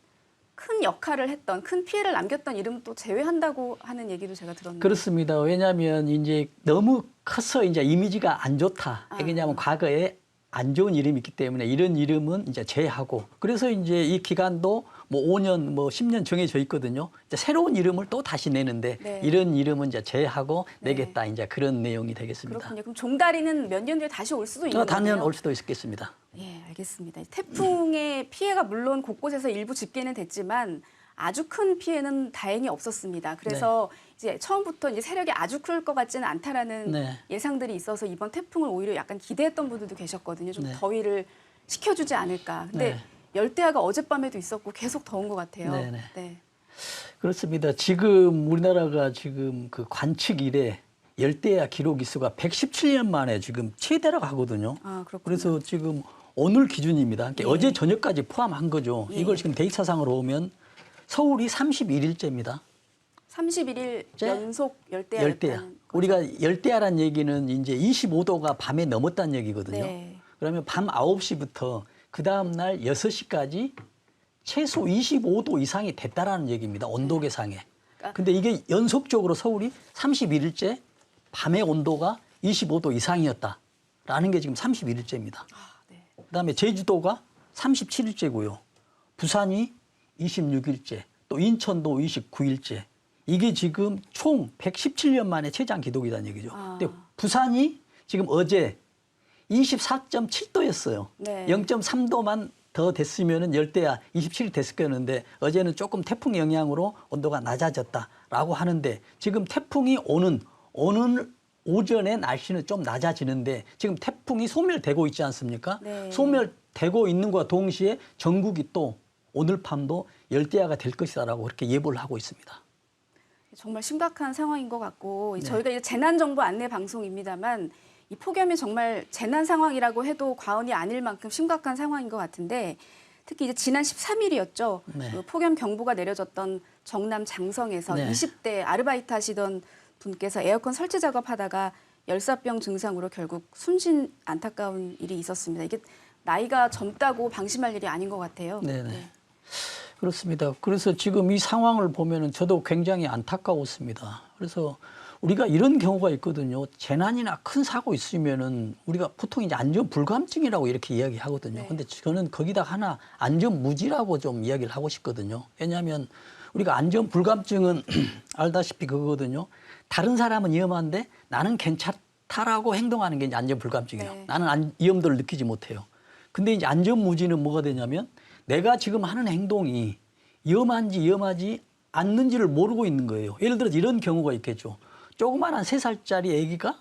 큰 역할을 했던 큰 피해를 남겼던 이름 또 제외한다고 하는 얘기도 제가 들었는데. 그렇습니다. 왜냐하면 이제 너무 커서 이제 이미지가 안 좋다. 아. 왜냐하면 과거에 안 좋은 이름이 있기 때문에 이런 이름은 이제 제외하고 그래서 이제 이 기간도 뭐 5년, 뭐 10년 정해져 있거든요. 이제 새로운 이름을 또 다시 내는데 네. 이런 이름은 이제 제외하고 네. 내겠다. 이제 그런 내용이 되겠습니다. 그렇군요. 그럼 종다리는 몇 년 뒤에 다시 올 수도 있는 단연 거네요. 올 수도 있겠습니다. 예, 알겠습니다. 태풍의 피해가 물론 곳곳에서 일부 집계는 됐지만 아주 큰 피해는 다행히 없었습니다. 그래서 이제 처음부터 이제 세력이 아주 클 것 같지는 않다라는 네. 예상들이 있어서 이번 태풍을 오히려 약간 기대했던 분들도 계셨거든요. 좀 네. 더위를 식혀주지 않을까. 근데 네. 열대야가 어젯밤에도 있었고 계속 더운 것 같아요. 네, 네. 네. 그렇습니다. 지금 우리나라가 지금 그 관측 이래 열대야 기록 기수가 117년 만에 지금 최대라고 하거든요. 아, 그렇군요. 그래서 지금 오늘 기준입니다. 그러니까 예. 어제 저녁까지 포함한 거죠. 예. 이걸 지금 데이터상으로 보면 서울이 31일째입니다. 31일 제- 연속 열대야. 열대야. 우리가 열대야란 얘기는 이제 25도가 밤에 넘었다는 얘기거든요. 네. 그러면 밤 9시부터 그 다음 날 6시까지 최소 25도 이상이 됐다라는 얘기입니다. 온도 계상에. 그러니까- 근데 이게 연속적으로 서울이 31일째 밤의 온도가 25도 이상이었다라는 게 지금 31일째입니다. 아, 네. 그다음에 제주도가 37일째고요. 부산이 26일째, 또 인천도 29일째. 이게 지금 총 117년 만에 최장 기록이라는 얘기죠. 아. 근데 부산이 지금 어제 24.7도였어요. 네. 0.3도만 더 됐으면은 열대야 27이 됐을 거였는데 어제는 조금 태풍 영향으로 온도가 낮아졌다라고 하는데 지금 태풍이 오는 오전에 날씨는 좀 낮아지는데 지금 태풍이 소멸되고 있지 않습니까? 네. 소멸되고 있는 것과 동시에 전국이 또 오늘 밤도 열대야가 될 것이다라고 그렇게 예보를 하고 있습니다. 정말 심각한 상황인 것 같고 네. 저희가 이제 재난정보 안내 방송입니다만 이 폭염이 정말 재난 상황이라고 해도 과언이 아닐 만큼 심각한 상황인 것 같은데 특히 이제 지난 13일이었죠. 네. 그 폭염 경보가 내려졌던 정남 장성에서 네. 20대 아르바이트 하시던 분께서 에어컨 설치 작업하다가 열사병 증상으로 결국 숨진 안타까운 일이 있었습니다. 이게 나이가 젊다고 방심할 일이 아닌 것 같아요. 네네. 네. 그렇습니다. 그래서 지금 이 상황을 보면은 저도 굉장히 안타까웠습니다. 그래서 우리가 이런 경우가 있거든요. 재난이나 큰 사고 있으면은 우리가 보통 이제 안전 불감증이라고 이렇게 이야기하거든요. 네. 근데 저는 거기다 하나 안전 무지라고 좀 이야기를 하고 싶거든요. 왜냐하면 우리가 안전 불감증은 알다시피 그거거든요. 다른 사람은 위험한데 나는 괜찮다라고 행동하는 게 이제 안전 불감증이에요. 네. 나는 위험도를 느끼지 못해요. 근데 이제 안전 무지는 뭐가 되냐면 내가 지금 하는 행동이 위험한지 위험하지 않는지를 모르고 있는 거예요. 예를 들어서 이런 경우가 있겠죠. 조그마한 3살짜리 아기가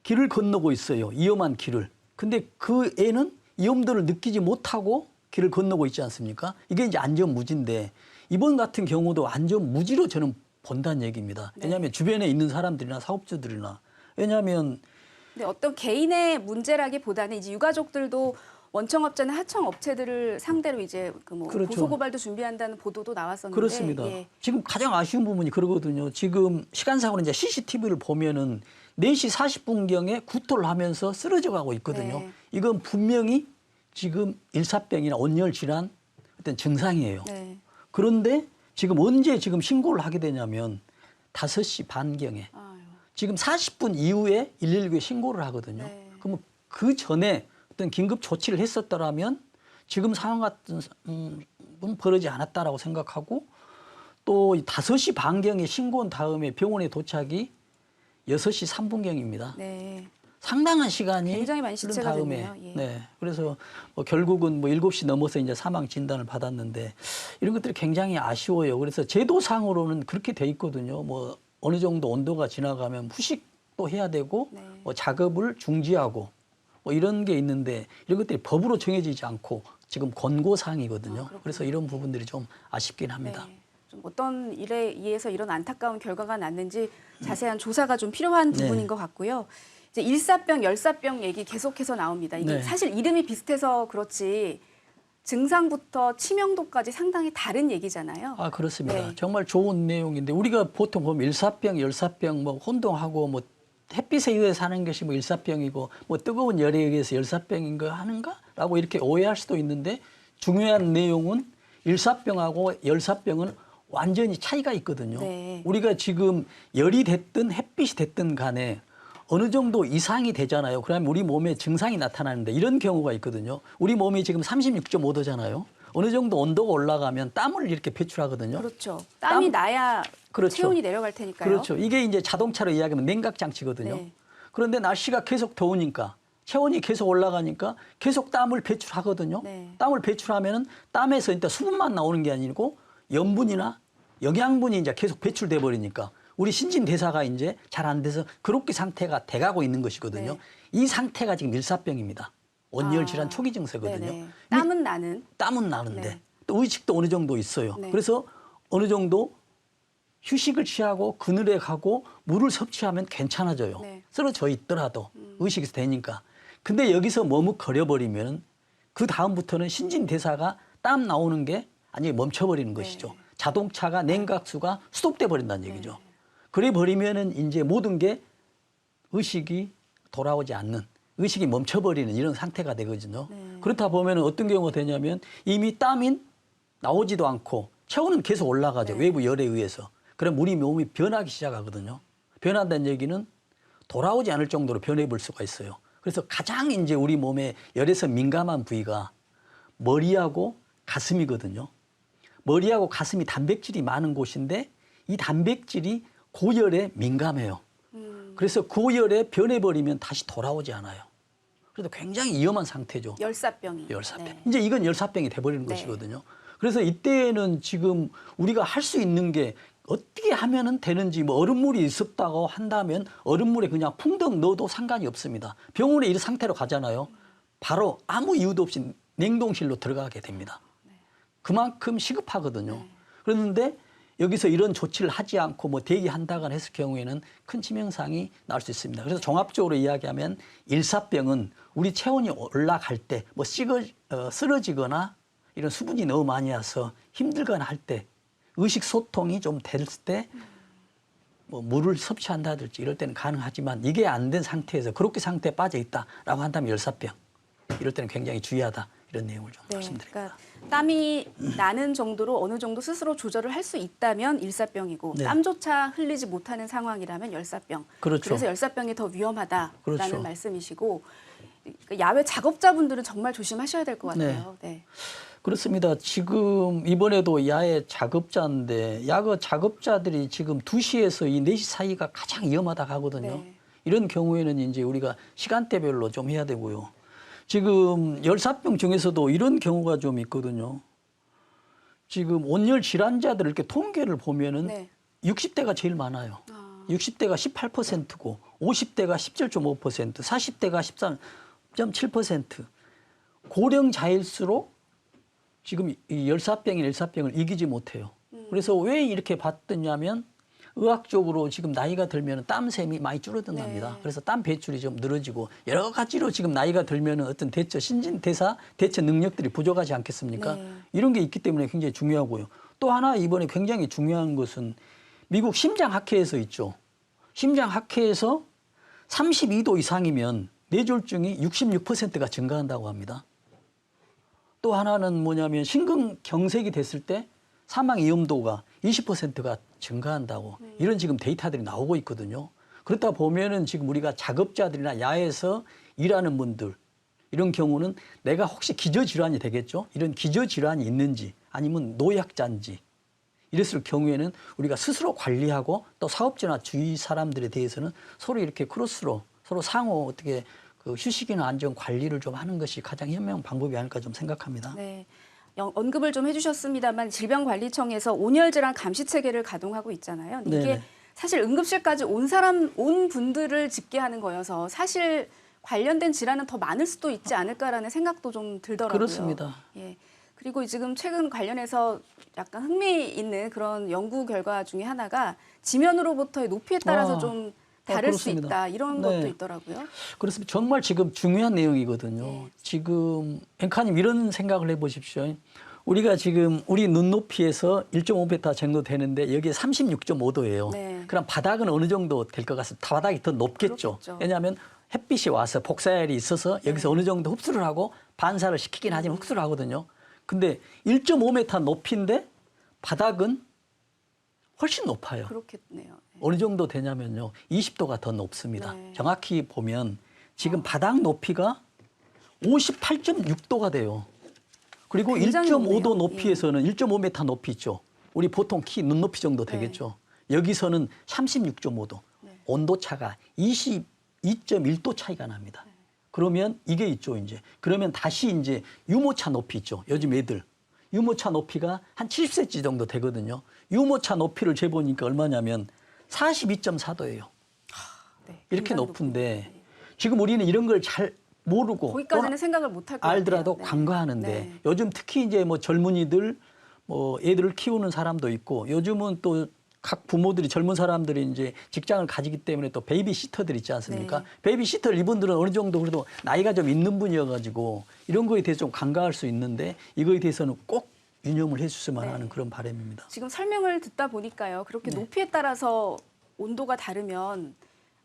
길을 건너고 있어요. 위험한 길을. 근데 그 애는 위험도를 느끼지 못하고 길을 건너고 있지 않습니까? 이게 이제 안전무지인데 이번 같은 경우도 안전무지로 저는 본다는 얘기입니다. 네. 왜냐하면 주변에 있는 사람들이나 사업주들이나 왜냐하면 근데 어떤 개인의 문제라기보다는 이제 유가족들도 원청업자나 하청업체들을 상대로 이제 그뭐 그렇죠. 고소고발도 준비한다는 보도도 나왔었는데 그렇습니다. 예. 지금 가장 아쉬운 부분이 그러거든요. 지금 시간상으로 이제 CCTV를 보면은 4시 40분경에 구토를 하면서 쓰러져 가고 있거든요. 네. 이건 분명히 지금 일사병이나 온열 질환 어떤 증상이에요. 네. 그런데 지금 언제 지금 신고를 하게 되냐면 5시 반경에 아유. 지금 40분 이후에 119에 신고를 하거든요. 네. 그러면 그 전에 어떤 긴급 조치를 했었더라면 지금 상황 같은 건 벌어지지 않았다라고 생각하고 또 5시 반경에 신고한 다음에 병원에 도착이 6시 3분경입니다. 네. 상당한 시간이 굉장히 많이 흐른 시체가 다음에 됐네요. 예. 네. 그래서 뭐 결국은 뭐 7시 넘어서 이제 사망 진단을 받았는데 이런 것들이 굉장히 아쉬워요. 그래서 제도상으로는 그렇게 돼 있거든요. 뭐 어느 정도 온도가 지나가면 후식도 해야 되고 네. 뭐 작업을 중지하고 뭐 이런 게 있는데 이런 것들이 법으로 정해지지 않고 지금 권고사항이거든요. 그래서 이런 부분들이 좀 아쉽긴 합니다. 네. 좀 어떤 일에 의해서 이런 안타까운 결과가 났는지 자세한 조사가 좀 필요한 네. 부분인 것 같고요. 이제 일사병, 열사병 얘기 계속해서 나옵니다. 이게 네. 사실 이름이 비슷해서 그렇지 증상부터 치명도까지 상당히 다른 얘기잖아요. 아, 그렇습니다. 네. 정말 좋은 내용인데 우리가 보통 보면 일사병, 열사병 뭐 혼동하고 뭐 햇빛에 의해 사는 것이 뭐 일사병이고 뭐 뜨거운 열에 의해서 열사병인 거 하는가라고 이렇게 오해할 수도 있는데 중요한 내용은 일사병하고 열사병은 완전히 차이가 있거든요. 네. 우리가 지금 열이 됐든 햇빛이 됐든 간에 어느 정도 이상이 되잖아요. 그러면 우리 몸에 증상이 나타나는데 이런 경우가 있거든요. 우리 몸이 지금 36.5도잖아요. 어느 정도 온도가 올라가면 땀을 이렇게 배출하거든요. 그렇죠. 땀이 땀- 나야 그렇죠. 체온이 내려갈 테니까요. 그렇죠. 이게 이제 자동차로 이야기하면 냉각 장치거든요. 네. 그런데 날씨가 계속 더우니까 체온이 계속 올라가니까 계속 땀을 배출하거든요. 네. 땀을 배출하면은 땀에서 일단 수분만 나오는 게 아니고 염분이나 영양분이 이제 계속 배출돼 버리니까 우리 신진대사가 이제 잘 안 돼서 그렇게 상태가 돼가고 있는 것이거든요. 네. 이 상태가 지금 일사병입니다. 온열 질환 아, 초기 증세거든요. 네네. 땀은 나는. 땀은 나는데 네. 또 의식도 어느 정도 있어요. 네. 그래서 어느 정도 휴식을 취하고 그늘에 가고 물을 섭취하면 괜찮아져요. 네. 쓰러져 있더라도 의식이 되니까. 근데 여기서 머뭇거려 버리면 그 다음부터는 신진대사가 땀 나오는 게 완전히 멈춰버리는 것이죠. 자동차가 냉각수가 스톱돼 버린다는 얘기죠. 그래 버리면은 이제 모든 게 의식이 돌아오지 않는 의식이 멈춰버리는 이런 상태가 되거든요. 그렇다 보면 어떤 경우가 되냐면 이미 땀이 나오지도 않고 체온은 계속 올라가죠. 외부 열에 의해서. 그럼 우리 몸이 변하기 시작하거든요. 변한다는 얘기는 돌아오지 않을 정도로 변해볼 수가 있어요. 그래서 가장 이제 우리 몸에 열에서 민감한 부위가 머리하고 가슴이거든요. 머리하고 가슴이 단백질이 많은 곳인데 이 단백질이 고열에 민감해요. 그래서 고열에 변해버리면 다시 돌아오지 않아요. 그래서 굉장히 위험한 상태죠. 열사병이. 열사병. 네. 이제 이건 열사병이 돼버리는 네. 것이거든요. 그래서 이때는 지금 우리가 할 수 있는 게 어떻게 하면은 되는지 뭐 얼음물이 있었다고 한다면 얼음물에 그냥 풍덩 넣어도 상관이 없습니다. 병원에 이 상태로 가잖아요. 바로 아무 이유도 없이 냉동실로 들어가게 됩니다. 그만큼 시급하거든요. 그런데 여기서 이런 조치를 하지 않고 뭐 대기한다거나 했을 경우에는 큰 치명상이 나올 수 있습니다. 그래서 종합적으로 이야기하면 일사병은 우리 체온이 올라갈 때 뭐 쓰러지거나 이런 수분이 너무 많이 와서 힘들거나 할 때 의식 소통이 좀 됐을 때 뭐 물을 섭취한다든지 이럴 때는 가능하지만 이게 안 된 상태에서 그렇게 상태에 빠져 있다라고 한다면 열사병 이럴 때는 굉장히 주의하다 이런 내용을 좀 말씀드립니다. 그러니까 땀이 나는 정도로 어느 정도 스스로 조절을 할 수 있다면 일사병이고 네. 땀조차 흘리지 못하는 상황이라면 열사병. 그렇죠. 그래서 열사병이 더 위험하다라는 그렇죠. 말씀이시고 그러니까 야외 작업자분들은 정말 조심하셔야 될 것 같아요. 네. 그렇습니다. 지금 이번에도 야외 작업자인데 야외 작업자들이 지금 2시에서 이 4시 사이가 가장 위험하다고 하거든요. 네. 이런 경우에는 이제 우리가 시간대별로 좀 해야 되고요. 지금 열사병 중에서도 이런 경우가 좀 있거든요. 지금 온열 질환자들 이렇게 통계를 보면은 네. 60대가 제일 많아요. 60대가 18%고 50대가 17.5%, 40대가 13.7%. 고령자일수록 지금 이 열사병인 일사병을 이기지 못해요. 그래서 왜 이렇게 봤더냐면 의학적으로 지금 나이가 들면 땀샘이 많이 줄어든답니다. 네. 그래서 땀 배출이 좀 늘어지고 여러 가지로 지금 나이가 들면 어떤 신진대사 대처 능력들이 부족하지 않겠습니까? 네. 이런 게 있기 때문에 굉장히 중요하고요. 또 하나 이번에 굉장히 중요한 것은 미국 심장학회에서 있죠. 심장학회에서 32도 이상이면 뇌졸중이 66%가 증가한다고 합니다. 또 하나는 뭐냐면 심근경색이 됐을 때 사망 위험도가 20%가 증가한다고 이런 지금 데이터들이 나오고 있거든요. 그렇다 보면은 지금 우리가 작업자들이나 야외에서 일하는 분들 이런 경우는 내가 혹시 기저질환이 되겠죠? 이런 기저질환이 있는지 아니면 노약자인지 이랬을 경우에는 우리가 스스로 관리하고 또 사업자나 주위 사람들에 대해서는 서로 이렇게 크로스로 서로 상호 어떻게 그 휴식이나 안전 관리를 좀 하는 것이 가장 현명한 방법이 아닐까 좀 생각합니다. 네. 언급을 좀 해주셨습니다만 질병관리청에서 온열질환 감시 체계를 가동하고 있잖아요. 근데 이게 네네. 사실 응급실까지 온 분들을 집계하는 거여서 사실 관련된 질환은 더 많을 수도 있지 않을까라는 생각도 좀 들더라고요. 그렇습니다. 예. 그리고 지금 최근 관련해서 약간 흥미 있는 그런 연구 결과 중에 하나가 지면으로부터의 높이에 따라서 좀 다를 수 그렇습니다. 있다 이런 네. 것도 있더라고요. 그렇습니다. 정말 지금 중요한 내용이거든요. 네. 지금 앵커님 이런 생각을 해보십시오. 우리가 지금 우리 눈높이에서 1.5m 정도 되는데 여기에 36.5도예요. 네. 그럼 바닥은 어느 정도 될 것 같습니다. 바닥이 더 높겠죠. 그렇겠죠. 왜냐하면 햇빛이 와서 복사열이 있어서 여기서 어느 정도 흡수를 하고 반사를 시키긴 하지만 흡수를 하거든요. 근데 1.5m 높이인데 바닥은 훨씬 높아요. 그렇겠네요. 네. 어느 정도 되냐면요. 20도가 더 높습니다. 네. 정확히 보면 지금 바닥 높이가 58.6도가 돼요. 그리고 굉장히 1.5도 높네요. 높이에서는 1.5m 높이 있죠. 우리 보통 키 눈높이 정도 되겠죠. 여기서는 36.5도. 네. 온도 차가 22.1도 차이가 납니다. 그러면 이게 있죠, 이제. 그러면 다시 이제 유모차 높이 있죠. 요즘 애들. 유모차 높이가 한 70cm 정도 되거든요. 유모차 높이를 재보니까 얼마냐면 42.4도예요. 네. 이렇게 굉장히 높은데 높네요. 지금 우리는 이런 걸 잘 모르고 거기까지는 생각을 못할 것 알더라도 같아요. 네. 간과하는데 네. 요즘 특히 이제 뭐 젊은이들 뭐 애들을 키우는 사람도 있고 요즘은 또 각 부모들이 젊은 사람들이 이제 직장을 가지기 때문에 또 베이비시터들 있지 않습니까? 네. 베이비시터 이분들은 어느 정도 그래도 나이가 좀 있는 분이어가지고 이런 거에 대해서 좀 간과할 수 있는데 이거에 대해서는 꼭 유념을 해주셨으면 하는 그런 바람입니다. 지금 설명을 듣다 보니까요. 그렇게 네. 높이에 따라서 온도가 다르면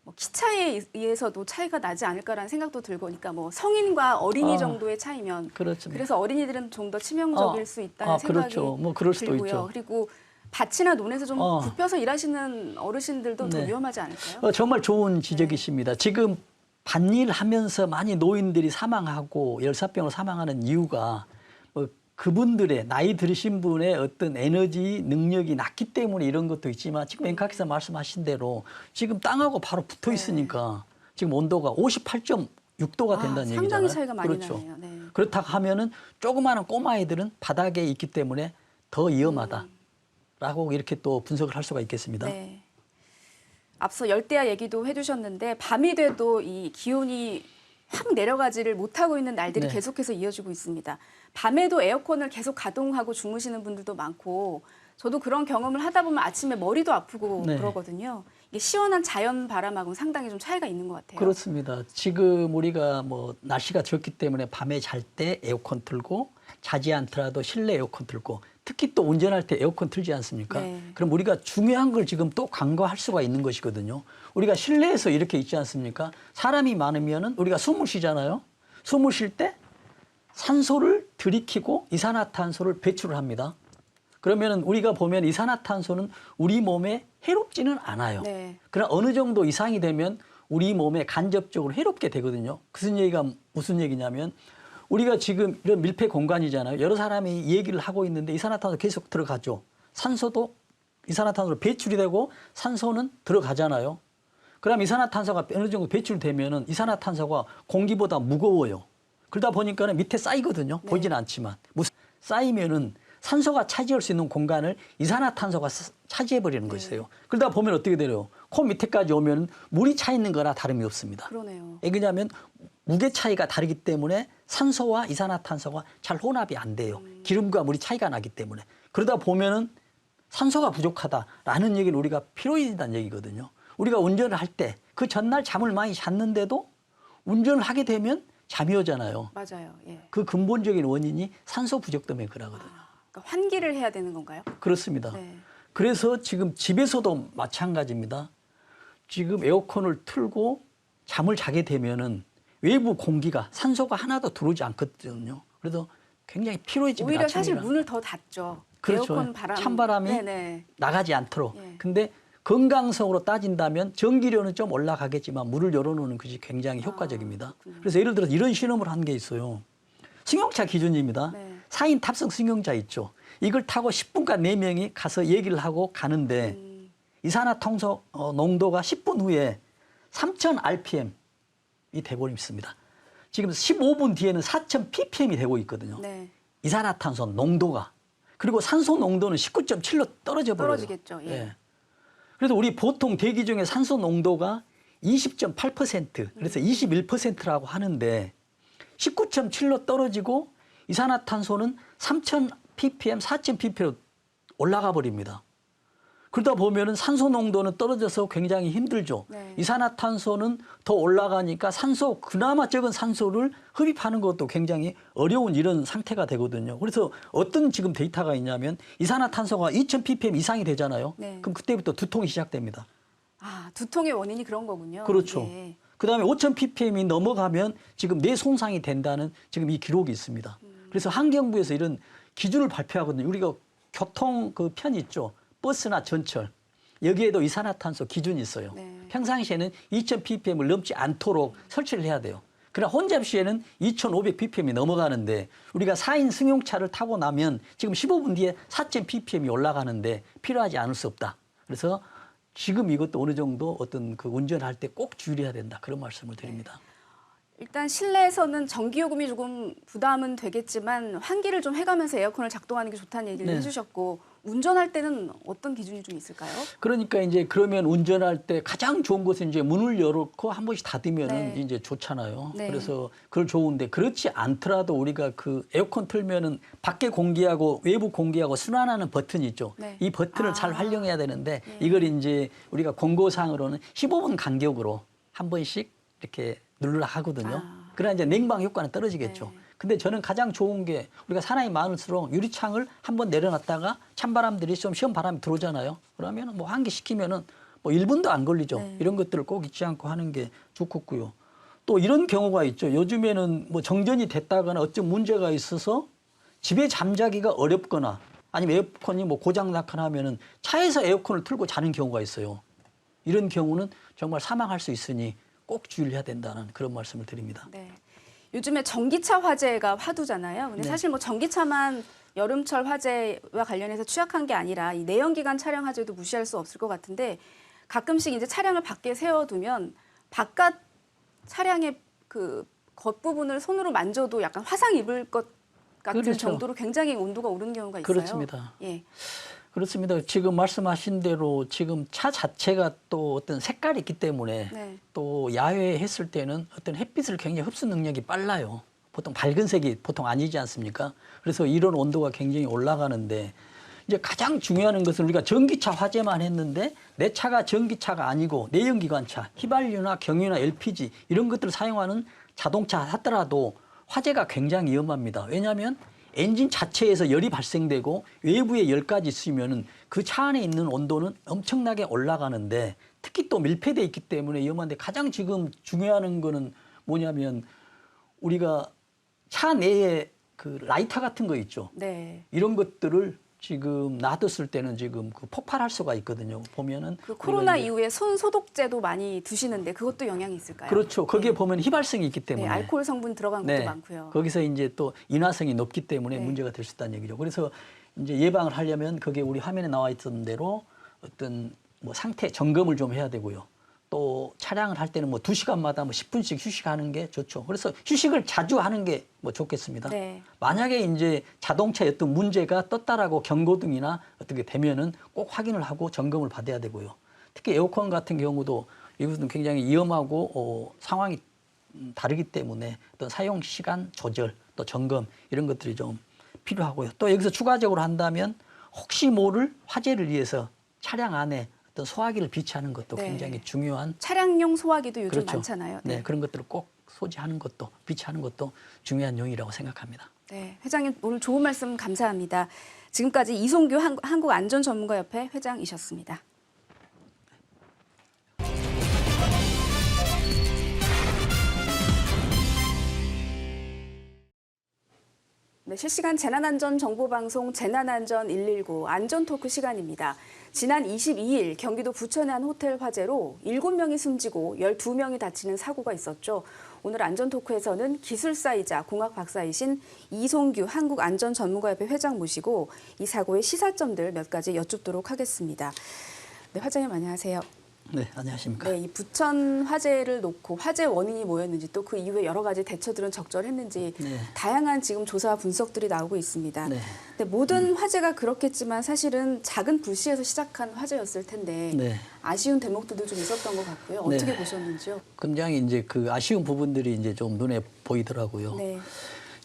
뭐 키차에 의해서도 차이가 나지 않을까라는 생각도 들고 그러니까 뭐 성인과 어린이 정도의 차이면 그렇죠. 그래서 어린이들은 좀 더 치명적일 수 있다는 생각이 그렇죠. 뭐 그럴 수도 들고요. 있죠. 그리고 밭이나 논에서 좀 어. 굽혀서 일하시는 어르신들도 더 네. 위험하지 않을까요? 정말 좋은 지적이십니다. 지금 밭일 하면서 많이 노인들이 사망하고 열사병으로 사망하는 이유가 뭐 그분들의 나이 들으신 분의 어떤 에너지 능력이 낮기 때문에 이런 것도 있지만 지금 앵카께서 말씀하신 대로 지금 땅하고 바로 붙어 있으니까 지금 온도가 58.6도가 된다는 얘기잖아요. 상당히 차이가 많이 그렇죠. 나네요. 네. 그렇다고 하면은 조그마한 꼬마애들은 바닥에 있기 때문에 더 위험하다라고 이렇게 또 분석을 할 수가 있겠습니다. 네. 앞서 열대야 얘기도 해주셨는데 밤이 돼도 이 기온이 확 내려가지를 못하고 있는 날들이 네. 계속해서 이어지고 있습니다. 밤에도 에어컨을 계속 가동하고 주무시는 분들도 많고 저도 그런 경험을 하다 보면 아침에 머리도 아프고 네. 그러거든요. 이게 시원한 자연 바람하고는 상당히 좀 차이가 있는 것 같아요. 그렇습니다. 지금 우리가 뭐 날씨가 덥기 때문에 밤에 잘 때 에어컨 틀고 자지 않더라도 실내 에어컨 틀고 특히 또 운전할 때 에어컨 틀지 않습니까? 네. 그럼 우리가 중요한 걸 지금 또 간과할 수가 있는 것이거든요. 우리가 실내에서 이렇게 있지 않습니까? 사람이 많으면은 우리가 숨을 쉬잖아요. 숨을 쉴 때 산소를 들이키고 이산화탄소를 배출을 합니다. 그러면은 우리가 보면 이산화탄소는 우리 몸에 해롭지는 않아요. 네. 그러나 어느 정도 이상이 되면 우리 몸에 간접적으로 해롭게 되거든요. 무슨 얘기냐면 우리가 지금 이런 밀폐 공간이잖아요. 여러 사람이 얘기를 하고 있는데 이산화탄소 계속 들어가죠. 산소도 이산화탄소로 배출이 되고 산소는 들어가잖아요. 그럼 이산화탄소가 어느 정도 배출되면은 이산화탄소가 공기보다 무거워요. 그러다 보니까는 밑에 쌓이거든요. 네. 보이진 않지만. 쌓이면은 산소가 차지할 수 있는 공간을 이산화탄소가 차지해버리는 것이에요. 그러다 보면 어떻게 돼요? 코 밑에까지 오면 물이 차 있는 거나 다름이 없습니다. 그러네요. 왜냐하면 무게 차이가 다르기 때문에 산소와 이산화탄소가 잘 혼합이 안 돼요. 기름과 물이 차이가 나기 때문에. 그러다 보면은 산소가 부족하다라는 얘기는 우리가 피로이드라는 얘기거든요. 우리가 운전을 할 때 그 전날 잠을 많이 잤는데도 운전을 하게 되면 잠이 오잖아요. 맞아요. 예. 그 근본적인 원인이 산소 부족 때문에 그러거든요. 그러니까 환기를 해야 되는 건가요? 그렇습니다. 네. 그래서 지금 집에서도 마찬가지입니다. 지금 에어컨을 틀고 잠을 자게 되면은 외부 공기가 산소가 하나도 들어오지 않거든요. 그래서 굉장히 피로해집니다. 오히려 사실 아침이나. 문을 더 닫죠. 그렇죠. 에어컨 바람, 찬바람이 네네. 나가지 않도록. 예. 근데 건강성으로 따진다면 전기료는 좀 올라가겠지만 문을 열어놓는 것이 굉장히 효과적입니다. 그래서 예를 들어서 이런 실험을 한 게 있어요. 승용차 기준입니다. 네. 4인 탑승 승용차 있죠. 이걸 타고 10분간 4명이 가서 얘기를 하고 가는데 이산화탄소 농도가 10분 후에 3,000 rpm이 되고 있습니다. 지금 15분 뒤에는 4,000 ppm이 되고 있거든요. 네. 이산화탄소 농도가. 그리고 산소 농도는 19.7로 떨어져 버려요. 떨어지겠죠. 예. 그래서 우리 보통 대기 중에 산소 농도가 20.8% 그래서 21%라고 하는데 19.7로 떨어지고 이산화탄소는 3,000 ppm, 4,000 ppm로 올라가 버립니다. 그러다 보면은 산소 농도는 떨어져서 굉장히 힘들죠. 네. 이산화탄소는 더 올라가니까 산소, 그나마 적은 산소를 흡입하는 것도 굉장히 어려운 이런 상태가 되거든요. 그래서 어떤 지금 데이터가 있냐면 이산화탄소가 2,000 ppm 이상이 되잖아요. 네. 그럼 그때부터 두통이 시작됩니다. 아, 두통의 원인이 그런 거군요. 그렇죠. 예. 그다음에 5,000 ppm이 넘어가면 지금 뇌 손상이 된다는 지금 이 기록이 있습니다. 그래서 환경부에서 이런 기준을 발표하거든요. 우리가 교통 그 편 있죠. 버스나 전철. 여기에도 이산화탄소 기준이 있어요. 네. 평상시에는 2,000 ppm을 넘지 않도록 설치를 해야 돼요. 그러나 혼잡 시에는 2,500 ppm이 넘어가는데 우리가 4인 승용차를 타고 나면 지금 15분 뒤에 4,000 ppm이 올라가는데 필요하지 않을 수 없다. 그래서 지금 이것도 어느 정도 어떤 그 운전할 때 꼭 주의해야 된다. 그런 말씀을 드립니다. 일단 실내에서는 전기요금이 조금 부담은 되겠지만 환기를 좀 해가면서 에어컨을 작동하는 게 좋다는 얘기를 네. 해주셨고 운전할 때는 어떤 기준이 좀 있을까요? 그러니까 이제 그러면 운전할 때 가장 좋은 것은 이제 문을 열고 한 번씩 닫으면은 네. 이제 좋잖아요. 네. 그래서 그걸 좋은데 그렇지 않더라도 우리가 그 에어컨 틀면은 밖에 공기하고 외부 공기하고 순환하는 버튼이 있죠. 네. 이 버튼을 아. 잘 활용해야 되는데 네. 이걸 이제 우리가 공고사항으로는 15분 간격으로 한 번씩 이렇게 누르라 하거든요. 아. 그러나 이제 냉방 효과는 떨어지겠죠. 네. 근데 저는 가장 좋은 게 우리가 사람이 많을수록 유리창을 한번 내려놨다가 찬바람들이 좀 시원 바람이 들어오잖아요. 그러면 뭐 환기 시키면은 뭐 1분도 안 걸리죠. 네. 이런 것들을 꼭 잊지 않고 하는 게 좋겠고요. 또 이런 경우가 있죠. 요즘에는 뭐 정전이 됐다거나 어떤 문제가 있어서 집에 잠자기가 어렵거나 아니면 에어컨이 뭐 고장 났거나 하면은 차에서 에어컨을 틀고 자는 경우가 있어요. 이런 경우는 정말 사망할 수 있으니 꼭 주의를 해야 된다는 그런 말씀을 드립니다. 네. 요즘에 전기차 화재가 화두잖아요. 근데 네. 사실 뭐 전기차만 여름철 화재와 관련해서 취약한 게 아니라 이 내연기관 차량 화재도 무시할 수 없을 것 같은데 가끔씩 이제 차량을 밖에 세워두면 바깥 차량의 그 겉부분을 손으로 만져도 약간 화상 입을 것 같은 그렇죠. 정도로 굉장히 온도가 오르는 경우가 있어요. 그렇습니다. 예. 그렇습니다. 지금 말씀하신 대로 지금 차 자체가 또 어떤 색깔이 있기 때문에 네. 또 야외에 했을 때는 어떤 햇빛을 굉장히 흡수 능력이 빨라요. 보통 밝은 색이 보통 아니지 않습니까? 그래서 이런 온도가 굉장히 올라가는데 이제 가장 중요한 것은 우리가 전기차 화재만 했는데 내 차가 전기차가 아니고 내연기관차, 휘발유나 경유나 LPG 이런 것들을 사용하는 자동차 하더라도 화재가 굉장히 위험합니다. 왜냐하면 엔진 자체에서 열이 발생되고 외부에 열까지 있으면은 그 차 안에 있는 온도는 엄청나게 올라가는데 특히 또 밀폐되어 있기 때문에 위험한데 가장 지금 중요한 거는 뭐냐면 우리가 차 내에 그 라이터 같은 거 있죠. 네. 이런 것들을 지금 놔뒀을 때는 지금 그 폭발할 수가 있거든요. 보면은 그 코로나 우리가 이제 이후에 손 소독제도 많이 드시는데 그것도 영향이 있을까요? 그렇죠. 거기에 네. 보면 휘발성이 있기 때문에 네, 알코올 성분 들어간 것도 많고요. 거기서 이제 또 인화성이 높기 때문에 네. 문제가 될 수 있다는 얘기죠. 그래서 이제 예방을 하려면 거기에 우리 화면에 나와 있던 대로 어떤 뭐 상태 점검을 좀 해야 되고요. 또 차량을 할 때는 뭐 2시간마다 뭐 10분씩 휴식하는 게 좋죠. 그래서 휴식을 자주 하는 게 뭐 좋겠습니다. 네. 만약에 이제 자동차에 어떤 문제가 떴다라고 경고등이나 어떻게 되면은 꼭 확인을 하고 점검을 받아야 되고요. 특히 에어컨 같은 경우도 이것은 굉장히 위험하고 상황이 다르기 때문에 어떤 사용 시간 조절 또 점검 이런 것들이 좀 필요하고요. 또 여기서 추가적으로 한다면 혹시 모를 화재를 위해서 차량 안에 어떤 소화기를 비치하는 것도 네. 굉장히 중요한 차량용 소화기도 요즘 그렇죠. 많잖아요. 네, 그런 것들을 꼭 소지하는 것도 비치하는 것도 중요한 용이라고 생각합니다. 네, 회장님 오늘 좋은 말씀 감사합니다. 지금까지 이송규 한국안전전문가협회 회장이셨습니다. 네, 실시간 재난안전정보방송 재난안전 119 안전토크 시간입니다. 지난 22일 경기도 부천의 한 호텔 화재로 7명이 숨지고 12명이 다치는 사고가 있었죠. 오늘 안전토크에서는 기술사이자 공학 박사이신 이송규 한국안전전문가협회 회장 모시고 이 사고의 시사점들 몇 가지 여쭙도록 하겠습니다. 네, 회장님 안녕하세요. 네, 안녕하십니까. 네, 이 부천 화재를 놓고 화재 원인이 뭐였는지 또 그 이후에 여러 가지 대처들은 적절했는지 네. 다양한 지금 조사 분석들이 나오고 있습니다. 네. 근데 모든 화재가 그렇겠지만 사실은 작은 불씨에서 시작한 화재였을 텐데 네. 아쉬운 대목들도 좀 있었던 것 같고요. 네. 어떻게 보셨는지요? 굉장히 이제 그 아쉬운 부분들이 이제 좀 눈에 보이더라고요. 네,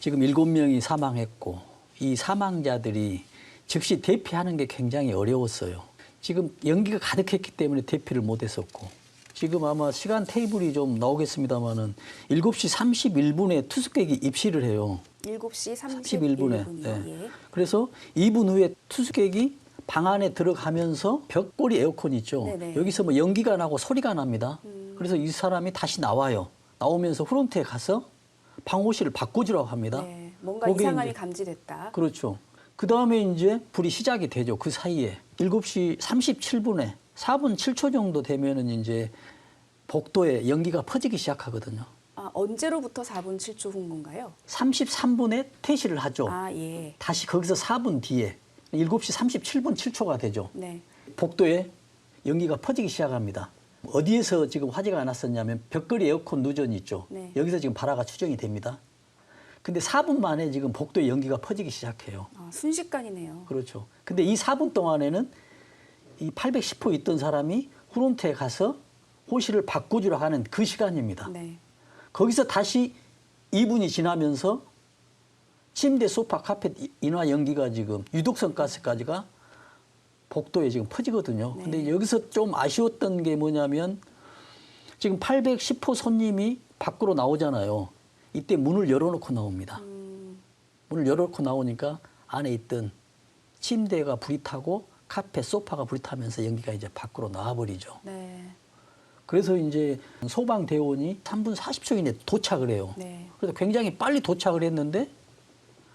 지금 7명이 사망했고 이 사망자들이 즉시 대피하는 게 굉장히 어려웠어요. 지금 연기가 가득했기 때문에 대피를 못했었고 지금 아마 시간 테이블이 좀 나오겠습니다마는 7시 31분에 투숙객이 입실을 해요. 7시 31분에. 31분이요. 네. 예. 그래서 2분 후에 투숙객이 방 안에 들어가면서 벽골이 에어컨 있죠. 네네. 여기서 뭐 연기가 나고 소리가 납니다. 그래서 이 사람이 다시 나와요. 나오면서 프론트에 가서 방호실을 바꿔주라고 합니다. 네, 뭔가 거기에 이상함이 이제 감지됐다. 그렇죠. 그 다음에 이제 불이 시작이 되죠. 그 사이에 7시 37분에 4분 7초 정도 되면은 이제 복도에 연기가 퍼지기 시작하거든요. 아, 언제로부터 4분 7초 후 건가요? 33분에 퇴실을 하죠. 아, 예. 다시 거기서 4분 뒤에 7시 37분 7초가 되죠. 네. 복도에 연기가 퍼지기 시작합니다. 어디에서 지금 화재가 났었냐면 벽걸이 에어컨 누전 있죠. 네. 여기서 지금 발화가 추정이 됩니다. 근데 4분 만에 지금 복도에 연기가 퍼지기 시작해요. 아, 순식간이네요. 그렇죠. 근데 이 4분 동안에는 이 810호 있던 사람이 프론트에 가서 호실을 바꿔주라 하는 그 시간입니다. 네. 거기서 다시 2분이 지나면서 침대, 소파, 카펫 인화 연기가 지금 유독성 가스까지가 복도에 지금 퍼지거든요. 네. 근데 여기서 좀 아쉬웠던 게 뭐냐면 지금 810호 손님이 밖으로 나오잖아요. 이때 문을 열어놓고 나옵니다. 문을 열어놓고 나오니까 안에 있던 침대가 불이 타고 카페, 소파가 불이 타면서 연기가 이제 밖으로 나와버리죠. 네. 그래서 이제 소방대원이 3분 40초 이내에 도착을 해요. 네. 그래서 굉장히 빨리 도착을 했는데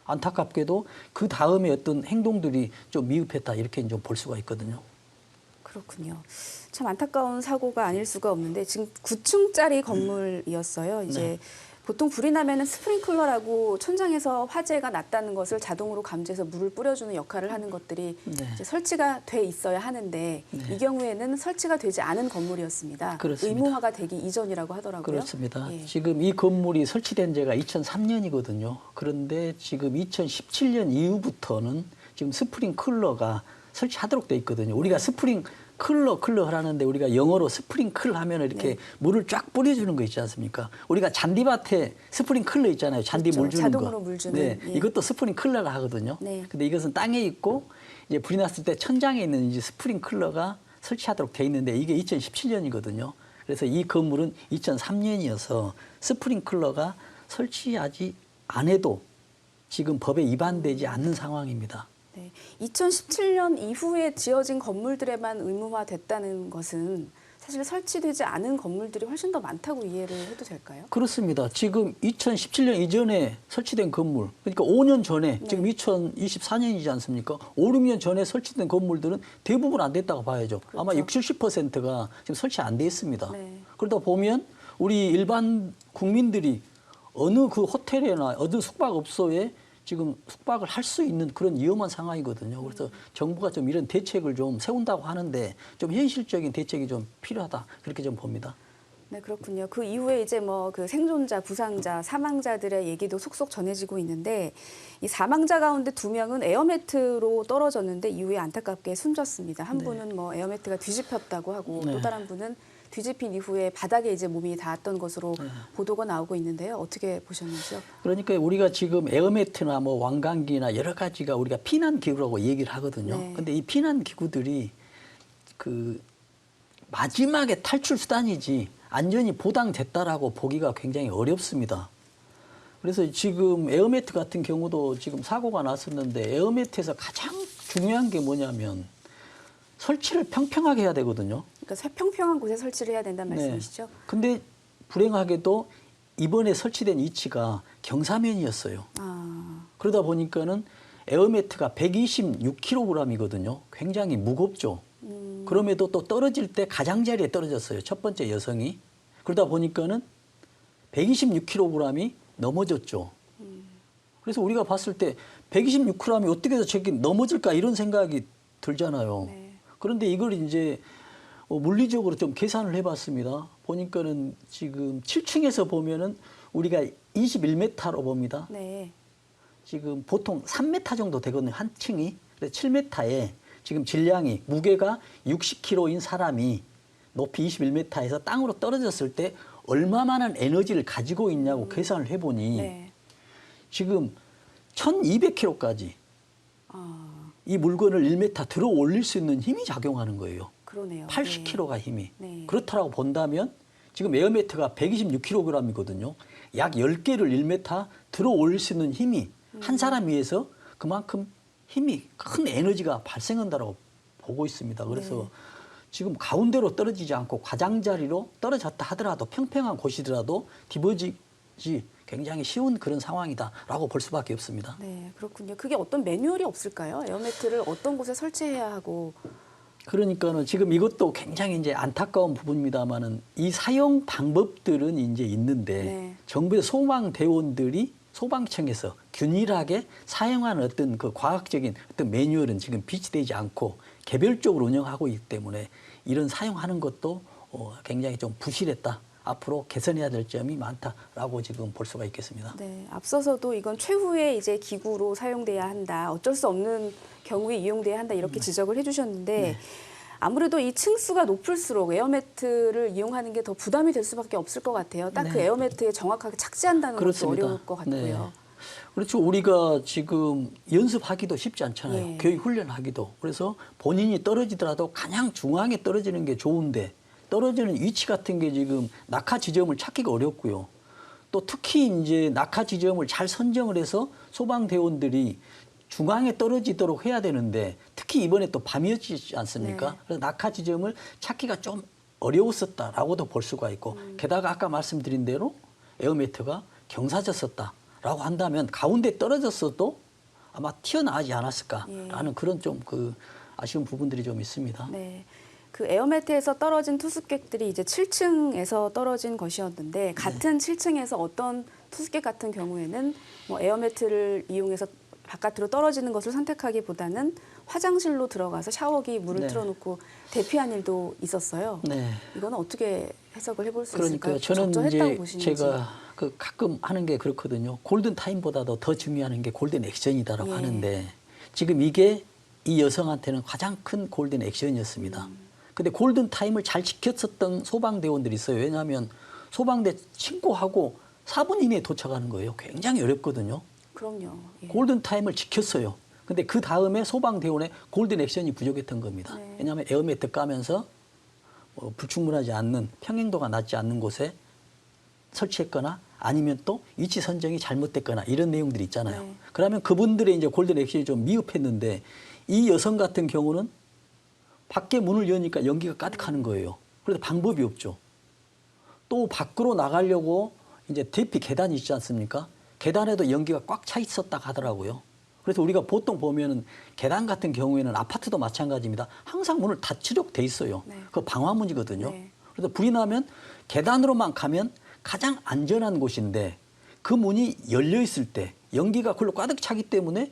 안타깝게도 그 다음에 어떤 행동들이 좀 미흡했다 이렇게 좀 볼 수가 있거든요. 그렇군요. 참 안타까운 사고가 아닐 수가 없는데 지금 9층짜리 건물이었어요. 이제 네. 보통 불이 나면은 스프링클러라고 천장에서 화재가 났다는 것을 자동으로 감지해서 물을 뿌려주는 역할을 하는 것들이 네. 이제 설치가 돼 있어야 하는데 네. 이 경우에는 설치가 되지 않은 건물이었습니다. 그렇습니다. 의무화가 되기 이전이라고 하더라고요. 그렇습니다. 예. 지금 이 건물이 설치된 지가 2003년이거든요. 그런데 지금 2017년 이후부터는 지금 스프링클러가 설치하도록 돼 있거든요. 우리가 스프링클러 하라는데 우리가 영어로 스프링클 하면 이렇게 네. 물을 쫙 뿌려주는 거 있지 않습니까? 우리가 잔디밭에 스프링클러 있잖아요. 잔디 그렇죠. 물 주는 거. 자동으로 물 주는. 네, 예. 이것도 스프링클러가 하거든요. 네. 근데 이것은 땅에 있고 이제 불이 났을 때 천장에 있는 이제 스프링클러가 설치하도록 돼 있는데 이게 2017년이거든요. 그래서 이 건물은 2003년이어서 스프링클러가 설치하지 안 해도 지금 법에 위반되지 않는 상황입니다. 네. 2017년 이후에 지어진 건물들에만 의무화됐다는 것은 사실 설치되지 않은 건물들이 훨씬 더 많다고 이해를 해도 될까요? 그렇습니다. 지금 2017년 이전에 설치된 건물, 그러니까 5년 전에, 네. 지금 2024년이지 않습니까? 5, 6년 전에 설치된 건물들은 대부분 안 됐다고 봐야죠. 그렇죠. 아마 60, 70%가 지금 설치 안 돼 있습니다. 네. 그러다 보면 우리 일반 국민들이 어느 그 호텔이나 어느 숙박업소에 지금 숙박을 할 수 있는 그런 위험한 상황이거든요. 그래서 정부가 좀 이런 대책을 좀 세운다고 하는데 좀 현실적인 대책이 좀 필요하다. 그렇게 좀 봅니다. 네, 그렇군요. 그 이후에 이제 뭐 그 생존자, 부상자, 사망자들의 얘기도 속속 전해지고 있는데 이 사망자 가운데 2명은 에어매트로 떨어졌는데 이후에 안타깝게 숨졌습니다. 한 네. 분은 뭐 에어매트가 뒤집혔다고 하고 네. 또 다른 분은 뒤집힌 이후에 바닥에 이제 몸이 닿았던 것으로 보도가 나오고 있는데요. 어떻게 보셨는지요? 그러니까 우리가 지금 에어매트나 뭐 왕관기나 여러 가지가 우리가 피난 기구라고 얘기를 하거든요. 네. 근데 이 피난 기구들이 그 마지막에 탈출 수단이지 안전이 보장됐다라고 보기가 굉장히 어렵습니다. 그래서 지금 에어매트 같은 경우도 지금 사고가 났었는데 에어매트에서 가장 중요한 게 뭐냐면 설치를 평평하게 해야 되거든요. 그러니까 평평한 곳에 설치를 해야 된다는 말씀이시죠? 근데 불행하게도 이번에 설치된 위치가 경사면이었어요. 아, 그러다 보니까는 에어매트가 126kg이거든요. 굉장히 무겁죠. 그럼에도 또 떨어질 때 가장자리에 떨어졌어요. 첫 번째 여성이. 그러다 보니까는 126kg이 넘어졌죠. 그래서 우리가 봤을 때 126g이 어떻게 해서 저기 넘어질까 이런 생각이 들잖아요. 네. 그런데 이걸 이제 물리적으로 좀 계산을 해봤습니다. 보니까는 지금 7층에서 보면은 우리가 21m로 봅니다. 네. 지금 보통 3m 정도 되거든요. 한 층이. 그래서 7m에 지금 질량이 무게가 60kg인 사람이 높이 21m에서 땅으로 떨어졌을 때 얼마만한 에너지를 가지고 있냐고 계산을 해보니 네. 지금 1200kg까지 아, 이 물건을 1m 들어 올릴 수 있는 힘이 작용하는 거예요. 그러네요. 80kg가 힘이. 네. 그렇다라고 본다면 지금 에어매트가 126kg이거든요. 약 10개를 1m 들어 올릴 수 있는 힘이 한 사람 위해서 그만큼 힘이 큰 에너지가 발생한다고 보고 있습니다. 그래서 네. 지금 가운데로 떨어지지 않고 가장자리로 떨어졌다 하더라도 평평한 곳이더라도 뒤집어지기 굉장히 쉬운 그런 상황이다라고 볼 수밖에 없습니다. 네, 그렇군요. 그게 어떤 매뉴얼이 없을까요? 에어매트를 어떤 곳에 설치해야 하고. 그러니까는 지금 이것도 굉장히 이제 안타까운 부분입니다만은 이 사용 방법들은 이제 있는데 네. 정부의 소방대원들이 소방청에서 균일하게 사용하는 어떤 그 과학적인 어떤 매뉴얼은 지금 비치되지 않고 개별적으로 운영하고 있기 때문에 이런 사용하는 것도 굉장히 좀 부실했다. 앞으로 개선해야 될 점이 많다라고 지금 볼 수가 있겠습니다. 네, 앞서서도 이건 최후의 이제 기구로 사용돼야 한다. 어쩔 수 없는 경우에 이용돼야 한다. 이렇게 지적을 해주셨는데 네. 아무래도 이 층수가 높을수록 에어매트를 이용하는 게 더 부담이 될 수밖에 없을 것 같아요. 딱 그 네. 에어매트에 정확하게 착지한다는 것도 그렇습니다. 어려울 것 같고요. 네. 그렇죠. 우리가 지금 연습하기도 쉽지 않잖아요. 예. 교육 훈련하기도. 그래서 본인이 떨어지더라도 가장 중앙에 떨어지는 게 좋은데 떨어지는 위치 같은 게 지금 낙하 지점을 찾기가 어렵고요. 또 특히 이제 낙하 지점을 잘 선정을 해서 소방대원들이 중앙에 떨어지도록 해야 되는데 특히 이번에 또 밤이었지 않습니까? 네. 그래서 낙하 지점을 찾기가 좀 어려웠었다라고도 볼 수가 있고 게다가 아까 말씀드린 대로 에어매트가 경사졌었다라고 한다면 가운데 떨어졌어도 아마 튀어나가지 않았을까라는 그런 좀 그 아쉬운 부분들이 좀 있습니다. 네. 그 에어매트에서 떨어진 투숙객들이 이제 7층에서 떨어진 것이었는데 같은 7층에서 어떤 투숙객 같은 경우에는 뭐 에어매트를 이용해서 바깥으로 떨어지는 것을 선택하기보다는 화장실로 들어가서 샤워기 물을 네. 틀어놓고 대피한 일도 있었어요. 네. 이거는 어떻게 해석을 해볼 수 그러니까 있을까요? 저는 적절했다고 이제 보시는지. 제가 그 가끔 하는 게 그렇거든요. 골든 타임보다도 더 중요한 게 골든 액션이다라고 예. 하는데 지금 이게 이 여성한테는 가장 큰 골든 액션이었습니다. 근데 골든 타임을 잘 지켰었던 소방대원들이 있어요. 왜냐하면 소방대 신고하고 4분 이내에 도착하는 거예요. 굉장히 어렵거든요. 그럼요. 예. 골든 타임을 지켰어요. 근데 그 다음에 소방대원의 골든 액션이 부족했던 겁니다. 네. 왜냐하면 에어매트 까면서 불충분하지 않는 평행도가 낮지 않는 곳에 설치했거나 아니면 또 위치 선정이 잘못됐거나 이런 내용들이 있잖아요. 네. 그러면 그분들의 이제 골든 액션이 좀 미흡했는데 이 여성 같은 경우는 밖에 문을 여니까 연기가 가득하는 거예요. 그래서 방법이 없죠. 또 밖으로 나가려고 이제 대피 계단이 있지 않습니까? 계단에도 연기가 꽉 차 있었다 하더라고요. 그래서 우리가 보통 보면은 계단 같은 경우에는 아파트도 마찬가지입니다. 항상 문을 닫히도록 돼 있어요. 네. 그 방화문이거든요. 네. 그래서 불이 나면 계단으로만 가면 가장 안전한 곳인데 그 문이 열려 있을 때 연기가 그걸로 가득 차기 때문에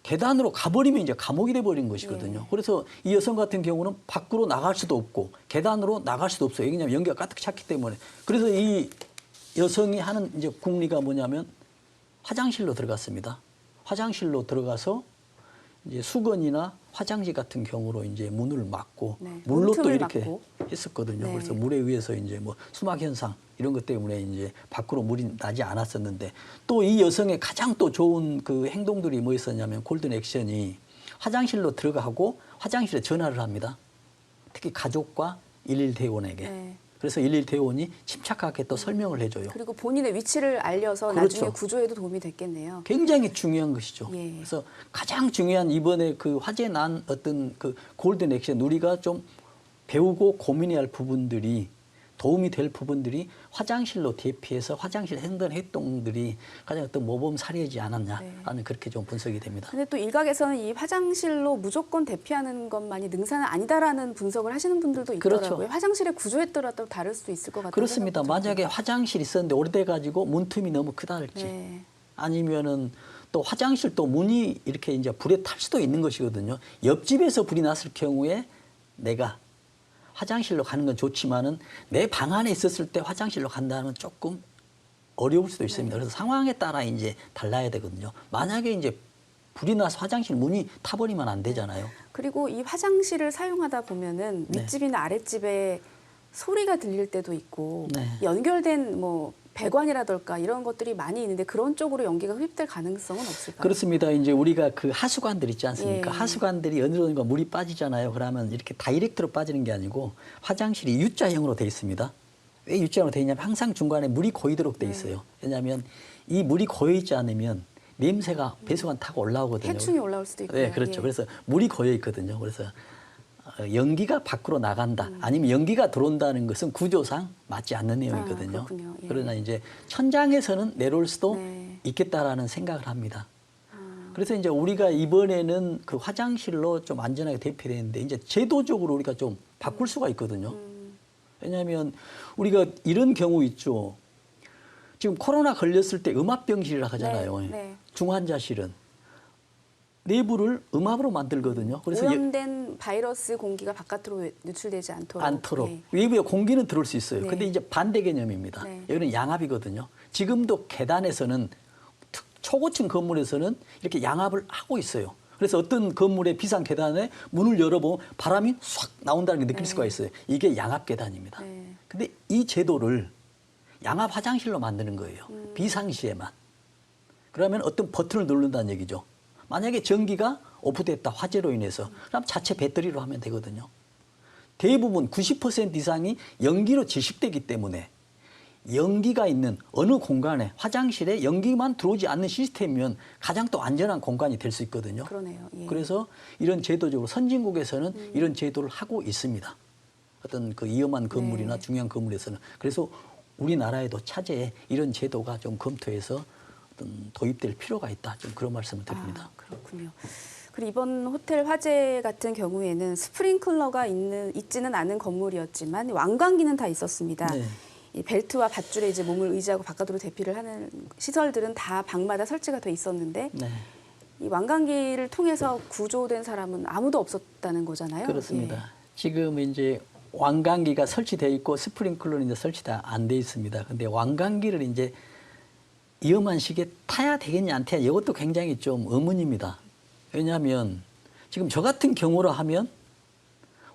계단으로 가버리면 이제 감옥이 돼버린 것이거든요. 네. 그래서 이 여성 같은 경우는 밖으로 나갈 수도 없고 계단으로 나갈 수도 없어요. 왜냐하면 연기가 가득 찼기 때문에. 그래서 이 여성이 하는 이제 궁리가 뭐냐면 화장실로 들어갔습니다. 화장실로 들어가서 이제 수건이나 화장지 같은 경우로 이제 문을 막고 네, 물로 또 문틈을 이렇게 막고. 했었거든요. 네. 그래서 물에 의해서 이제 뭐 수막 현상 이런 것 때문에 이제 밖으로 물이 나지 않았었는데 또 이 여성의 가장 또 좋은 그 행동들이 뭐 있었냐면 골든 액션이 화장실로 들어가고 화장실에 전화를 합니다. 특히 가족과 112 대원에게. 네. 그래서 112 대원이 침착하게 또 설명을 해줘요. 그리고 본인의 위치를 알려서 그렇죠. 나중에 구조에도 도움이 됐겠네요. 굉장히 중요한 것이죠. 예. 그래서 가장 중요한 이번에 그 화제 난 어떤 그 골든 액션 우리가 좀 배우고 고민해야 할 부분들이 도움이 될 부분들이 화장실로 대피해서 화장실 행동 활동들이 가장 어떤 모범 사례이지 않았냐라는 그렇게 좀 분석이 됩니다. 근데 또 일각에서는 이 화장실로 무조건 대피하는 것만이 능사는 아니다라는 분석을 하시는 분들도 있더라고요. 그렇죠. 화장실에 구조에 따라 또 다를 수도 있을 것 같아요. 그렇습니다. 만약에 화장실이 있었는데 오래돼가지고 문틈이 너무 크다 할지 네. 아니면은 또 화장실 또 문이 이렇게 이제 불에 탈 수도 있는 것이거든요. 옆집에서 불이 났을 경우에 내가 화장실로 가는 건 좋지만은 내 방 안에 있었을 때 화장실로 간다는 건 조금 어려울 수도 있습니다. 그래서 상황에 따라 이제 달라야 되거든요. 만약에 이제 불이 나서 화장실 문이 타버리면 안 되잖아요. 그리고 이 화장실을 사용하다 보면은 네. 윗집이나 아랫집에 소리가 들릴 때도 있고 네. 연결된 뭐 배관이라든가 이런 것들이 많이 있는데 그런 쪽으로 연기가 흡입될 가능성은 없을까요? 그렇습니다. 이제 우리가 그 하수관들 있지 않습니까? 예. 하수관들이 어느 정도 물이 빠지잖아요. 그러면 이렇게 다이렉트로 빠지는 게 아니고 화장실이 U자형으로 돼 있습니다. 왜 U자형으로 돼 있냐면 항상 중간에 물이 고이도록 돼 있어요. 왜냐하면 이 물이 고여 있지 않으면 냄새가 배수관 타고 올라오거든요. 해충이 올라올 수도 있고요. 네, 그렇죠. 예. 그래서 물이 고여 있거든요. 그래서 연기가 밖으로 나간다. 아니면 연기가 들어온다는 것은 구조상 맞지 않는 내용이거든요. 그렇군요. 예. 그러나 이제 천장에서는 내려올 수도 네. 있겠다라는 생각을 합니다. 그래서 이제 우리가 이번에는 그 화장실로 좀 안전하게 대피되는데 이제 제도적으로 우리가 좀 바꿀 수가 있거든요. 왜냐하면 우리가 이런 경우 있죠. 지금 코로나 걸렸을 때 음압병실이라 하잖아요. 네, 네. 중환자실은 내부를 음압으로 만들거든요. 그래서 오염된 바이러스 공기가 바깥으로 유출되지 않도록. 예. 외부에 공기는 들어올 수 있어요. 네. 근데 이제 반대 개념입니다. 네. 여기는 양압이거든요. 지금도 계단에서는 초고층 건물에서는 이렇게 양압을 하고 있어요. 그래서 어떤 건물의 비상 계단에 문을 열어보면 바람이 싹 나온다는 게 느낄 수가 있어요. 이게 양압 계단입니다. 네. 근데 이 제도를 양압 화장실로 만드는 거예요. 비상시에만. 그러면 어떤 버튼을 누른다는 얘기죠. 만약에 전기가 오프됐다, 화재로 인해서. 그럼 자체 배터리로 하면 되거든요. 대부분 90% 이상이 연기로 질식되기 때문에 연기가 있는 어느 공간에 화장실에 연기만 들어오지 않는 시스템이면 가장 또 안전한 공간이 될 수 있거든요. 그러네요. 예. 그래서 이런 제도적으로 선진국에서는 이런 제도를 하고 있습니다. 어떤 그 위험한 건물이나 네. 중요한 건물에서는. 그래서 우리나라에도 차제에 이런 제도가 좀 검토해서 어떤 도입될 필요가 있다. 좀 그런 말씀을 드립니다. 그렇군요. 그리고 이번 호텔 화재 같은 경우에는 스프링클러가 있지는 않은 건물이었지만 왕관기는 다 있었습니다. 네. 이 벨트와 밧줄에 이제 몸을 의지하고 바깥으로 대피를 하는 시설들은 다 방마다 설치가 돼 있었는데 네. 이 왕관기를 통해서 구조된 사람은 아무도 없었다는 거잖아요. 그렇습니다. 예. 지금 이제 왕관기가 설치되어 있고 스프링클러는 이제 설치가 안 돼 있습니다. 근데 왕관기를 이제 위험한 시기에 타야 되겠냐 안 타야 이것도 굉장히 좀 의문입니다. 왜냐하면 지금 저 같은 경우로 하면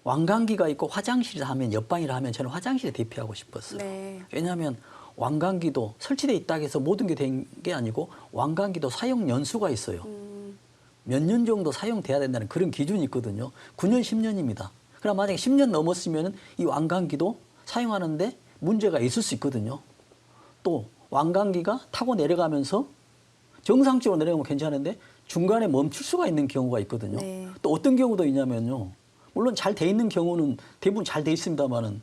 왕관기가 있고 화장실을 하면 옆방이라 하면 저는 화장실에 대피하고 싶었어요. 네. 왜냐하면 왕관기도 설치되어 있다고 해서 모든 게 된 게 아니고 왕관기도 사용 연수가 있어요. 몇 년 정도 사용돼야 된다는 그런 기준이 있거든요. 9년, 10년입니다. 그럼 만약에 10년 넘었으면 이 왕관기도 사용하는데 문제가 있을 수 있거든요. 또 왕관기가 타고 내려가면서 정상적으로 내려가면 괜찮은데 중간에 멈출 수가 있는 경우가 있거든요. 네. 또 어떤 경우도 있냐면요. 물론 잘 돼 있는 경우는 대부분 잘 돼 있습니다만은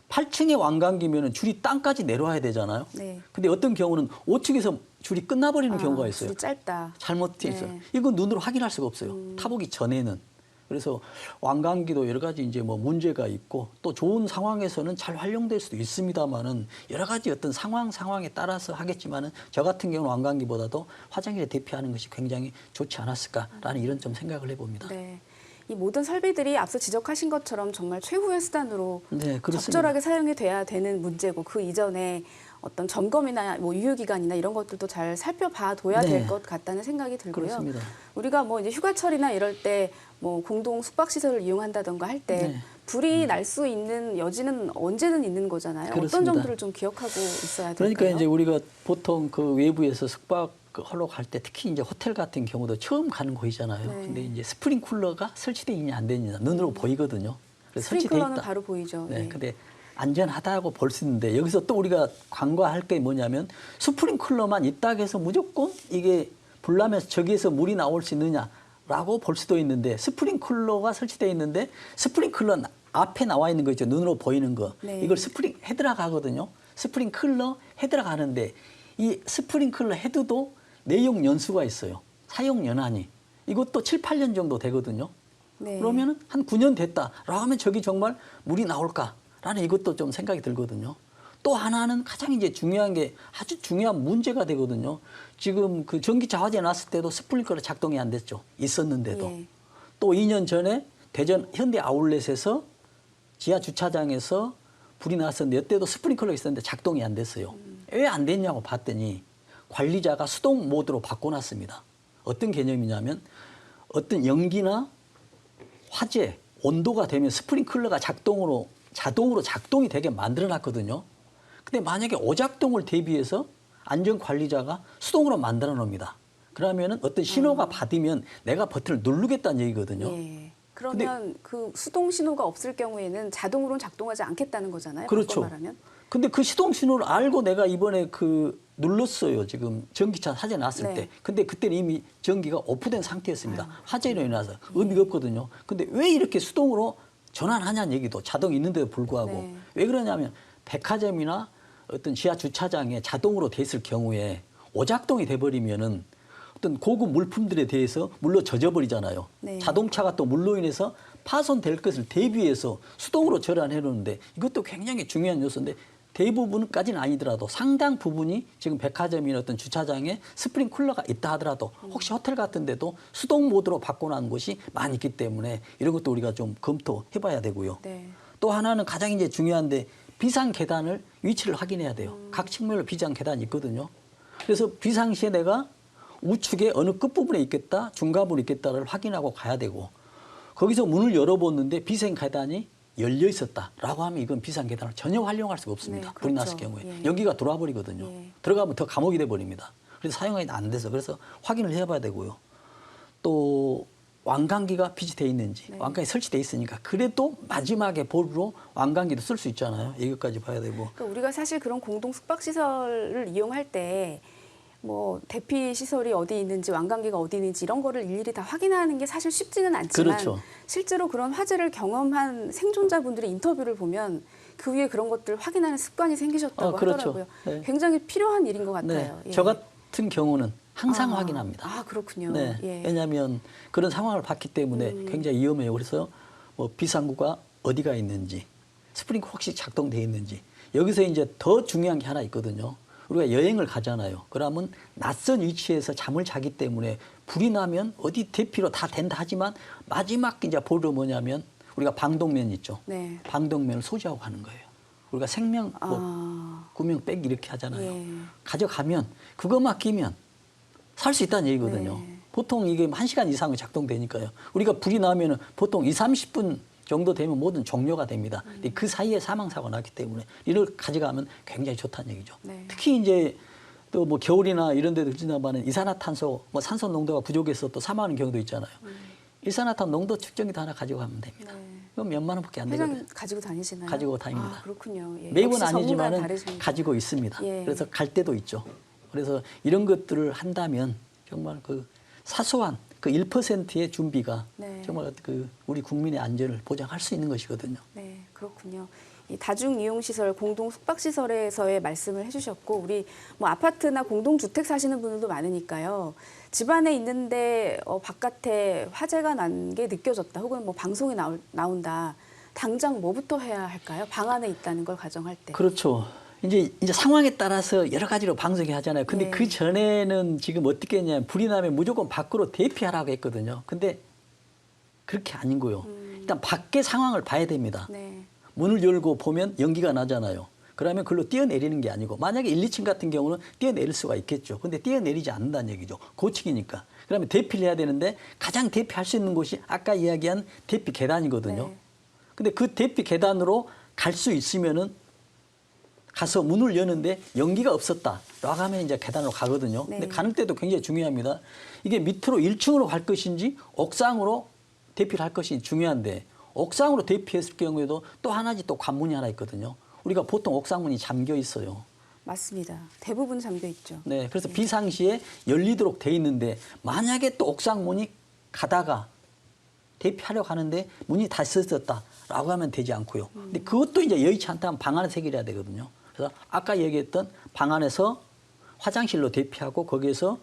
8층의 왕관기면은 줄이 땅까지 내려와야 되잖아요. 네. 근데 어떤 경우는 5층에서 줄이 끝나버리는 경우가 있어요. 줄이 짧다. 잘못돼 있어요. 네. 이건 눈으로 확인할 수가 없어요. 타보기 전에는. 그래서 왕관기도 여러 가지 이제 뭐 문제가 있고 또 좋은 상황에서는 잘 활용될 수도 있습니다만은 여러 가지 어떤 상황에 따라서 하겠지만은 저 같은 경우는 왕관기보다도 화장실에 대피하는 것이 굉장히 좋지 않았을까라는 이런 좀 생각을 해봅니다. 네. 이 모든 설비들이 앞서 지적하신 것처럼 정말 최후의 수단으로 네, 그렇습니다. 적절하게 사용이 돼야 되는 문제고 그 이전에 어떤 점검이나 뭐 유효기간이나 이런 것들도 잘 살펴봐둬야 네. 될 것 같다는 생각이 들고요. 그렇습니다. 우리가 뭐 이제 휴가철이나 이럴 때 뭐 공동 숙박시설을 이용한다던가 할 때 네. 불이 날 수 있는 여지는 언제든 있는 거잖아요. 어떤 그렇습니다. 점들을 좀 기억하고 있어야 될까요? 그러니까 이제 우리가 보통 그 외부에서 숙박하러 갈 때 특히 이제 호텔 같은 경우도 처음 가는 곳이잖아요. 네. 근데 이제 스프링쿨러가 설치돼 있냐 안 되느냐 눈으로 보이거든요. 그래서 설치돼 스프링클러는 있다. 바로 보이죠. 네. 예. 근데 안전하다고 볼 수 있는데 여기서 또 우리가 간과할 게 뭐냐면 스프링쿨러만 있다고 해서 무조건 이게 불 나면서 저기에서 물이 나올 수 있느냐라고 볼 수도 있는데 스프링쿨러가 설치되어 있는데 스프링클러 앞에 나와 있는 거 있죠. 눈으로 보이는 거. 네. 이걸 스프링 헤드라 가거든요. 스프링클러 헤드라 가는데 이 스프링클러 헤드도 내용 연수가 있어요. 사용 연한이. 이것도 7, 8년 정도 되거든요. 네. 그러면은 한 9년 됐다라고 하면 저기 정말 물이 나올까라는 이것도 좀 생각이 들거든요. 또 하나는 가장 이제 중요한 게 아주 중요한 문제가 되거든요. 지금 그 전기차 화재 났을 때도 스프링클러 작동이 안 됐죠. 있었는데도. 예. 또 2년 전에 대전 현대 아울렛에서 지하 주차장에서 불이 났었는데 이때도 스프링클러 있었는데 작동이 안 됐어요. 왜 안 됐냐고 봤더니 관리자가 수동 모드로 바꿔놨습니다. 어떤 개념이냐면 어떤 연기나 화재, 온도가 되면 스프링클러가 자동으로 작동이 되게 만들어놨거든요. 근데 만약에 오작동을 대비해서 안전관리자가 수동으로 만들어 놓습니다. 그러면은 어떤 신호가 받으면 내가 버튼을 누르겠다는 얘기거든요. 예. 그러면 그 수동 신호가 없을 경우에는 자동으로는 작동하지 않겠다는 거잖아요. 그렇죠. 바꿔 말하면. 근데 그 시동 신호를 알고 내가 이번에 그 눌렀어요. 지금 전기차 화재 났을 네. 때. 근데 그때는 이미 전기가 오프된 상태였습니다. 화재로 인해서 의미가 없거든요. 근데 왜 이렇게 수동으로 전환하냐는 얘기도 자동이 있는데도 불구하고 네. 왜 그러냐면 백화점이나 어떤 지하 주차장에 자동으로 돼 있을 경우에 오작동이 돼 버리면은 어떤 고급 물품들에 대해서 물로 젖어버리잖아요. 네. 자동차가 또 물로 인해서 파손될 것을 대비해서 수동으로 절환해 놓는데 이것도 굉장히 중요한 요소인데 대부분까지는 아니더라도 상당 부분이 지금 백화점이나 어떤 주차장에 스프링쿨러가 있다 하더라도 혹시 호텔 같은 데도 수동 모드로 바꿔놓은 곳이 많이 있기 때문에 이런 것도 우리가 좀 검토해 봐야 되고요. 네. 또 하나는 가장 이제 중요한데 비상 계단을 위치를 확인해야 돼요. 각 측면으로 비상 계단이 있거든요. 그래서 비상시에 내가 우측에 어느 끝부분에 있겠다, 중간부분에 있겠다를 확인하고 가야 되고 거기서 문을 열어봤는데 비상 계단이 열려 있었다라고 하면 이건 비상 계단을 전혀 활용할 수가 없습니다. 네, 불이 그렇죠. 났을 경우에 예. 연기가 들어와 버리거든요. 예. 들어가면 더 감옥이 돼 버립니다. 그래서 사용이 안 돼서 그래서 확인을 해봐야 되고요. 또 왕관기가 비치돼 있는지 네. 왕관이 설치돼 있으니까 그래도 마지막에 볼로 왕관기도 쓸 수 있잖아요. 이것까지 봐야 되고. 그러니까 우리가 사실 그런 공동 숙박 시설을 이용할 때 뭐 대피 시설이 어디 있는지 왕관기가 어디 있는지 이런 거를 일일이 다 확인하는 게 사실 쉽지는 않지만 그렇죠. 실제로 그런 화재를 경험한 생존자분들의 인터뷰를 보면 그 위에 그런 것들 확인하는 습관이 생기셨다고 그렇죠. 하더라고요. 네. 굉장히 필요한 일인 것 네. 같아요. 예. 저 같은 경우는 항상 확인합니다. 아 그렇군요. 네. 예. 왜냐하면 그런 상황을 봤기 때문에 굉장히 위험해요. 그래서 뭐 비상구가 어디가 있는지, 스프링클러 혹시 작동돼 있는지. 여기서 이제 더 중요한 게 하나 있거든요. 우리가 여행을 가잖아요. 그러면 낯선 위치에서 잠을 자기 때문에 불이 나면 어디 대피로 다 된다 하지만 마지막 이제 보루 뭐냐면 우리가 방독면 있죠. 네. 방독면을 소지하고 가는 거예요. 우리가 생명, 뭐 아, 구명 백 이렇게 하잖아요. 예. 가져가면 그것만 끼면 살 수 있다는 얘기거든요. 네. 보통 이게 1시간 이상은 작동되니까요. 우리가 불이 나면은 보통 20, 30분 정도 되면 모든 종료가 됩니다. 근데 그 사이에 사망사고가 났기 때문에 이걸 가져가면 굉장히 좋다는 얘기죠. 네. 특히 이제 또 뭐 겨울이나 이런 데도 지나가는 이산화탄소, 뭐 산소 농도가 부족해서 또 사망하는 경우도 있잖아요. 일산화탄 농도 측정기도 하나 가지고 가면 됩니다. 네. 이건 몇만 원밖에 안 되거든요. 회장 가지고 다니시나요? 가지고 다닙니다. 아, 그렇군요. 예. 매번 역시 전문가는 아니지만은 다르십니다. 가지고 있습니다. 예. 그래서 갈 때도 있죠. 그래서 이런 것들을 한다면 정말 그 사소한 그 1%의 준비가 네. 정말 그 우리 국민의 안전을 보장할 수 있는 것이거든요. 네, 그렇군요. 이 다중이용시설, 공동 숙박시설에서의 말씀을 해주셨고, 우리 뭐 아파트나 공동주택 사시는 분들도 많으니까요. 집안에 있는데 바깥에 화재가 난 게 느껴졌다, 혹은 뭐 방송에 나온다. 당장 뭐부터 해야 할까요? 방 안에 있다는 걸 가정할 때. 그렇죠. 이제 상황에 따라서 여러 가지로 방송이 하잖아요. 근데 네. 그 전에는 지금 어떻게 했냐면 불이 나면 무조건 밖으로 대피하라고 했거든요. 근데 그렇게 아닌 거요. 일단 밖의 상황을 봐야 됩니다. 네. 문을 열고 보면 연기가 나잖아요. 그러면 그걸로 뛰어내리는 게 아니고 만약에 1, 2층 같은 경우는 뛰어내릴 수가 있겠죠. 근데 뛰어내리지 않는다는 얘기죠. 고층이니까. 그러면 대피를 해야 되는데 가장 대피할 수 있는 곳이 아까 이야기한 대피 계단이거든요. 네. 근데 그 대피 계단으로 갈 수 있으면은 가서 문을 여는데 연기가 없었다라고 하면 이제 계단으로 가거든요. 네. 근데 가는 때도 굉장히 중요합니다. 이게 밑으로 1층으로 갈 것인지 옥상으로 대피를 할 것이 중요한데 옥상으로 대피했을 경우에도 또 하나지 또 관문이 하나 있거든요. 우리가 보통 옥상문이 잠겨 있어요. 맞습니다. 대부분 잠겨 있죠. 네, 그래서 비상시에 열리도록 돼 있는데 만약에 또 옥상문이 가다가 대피하려고 하는데 문이 닫혀 있었다라고 하면 되지 않고요. 근데 그것도 이제 여의치 않다면 방 안에서 해결해야 되거든요. 그래서 아까 얘기했던 방 안에서 화장실로 대피하고 거기에서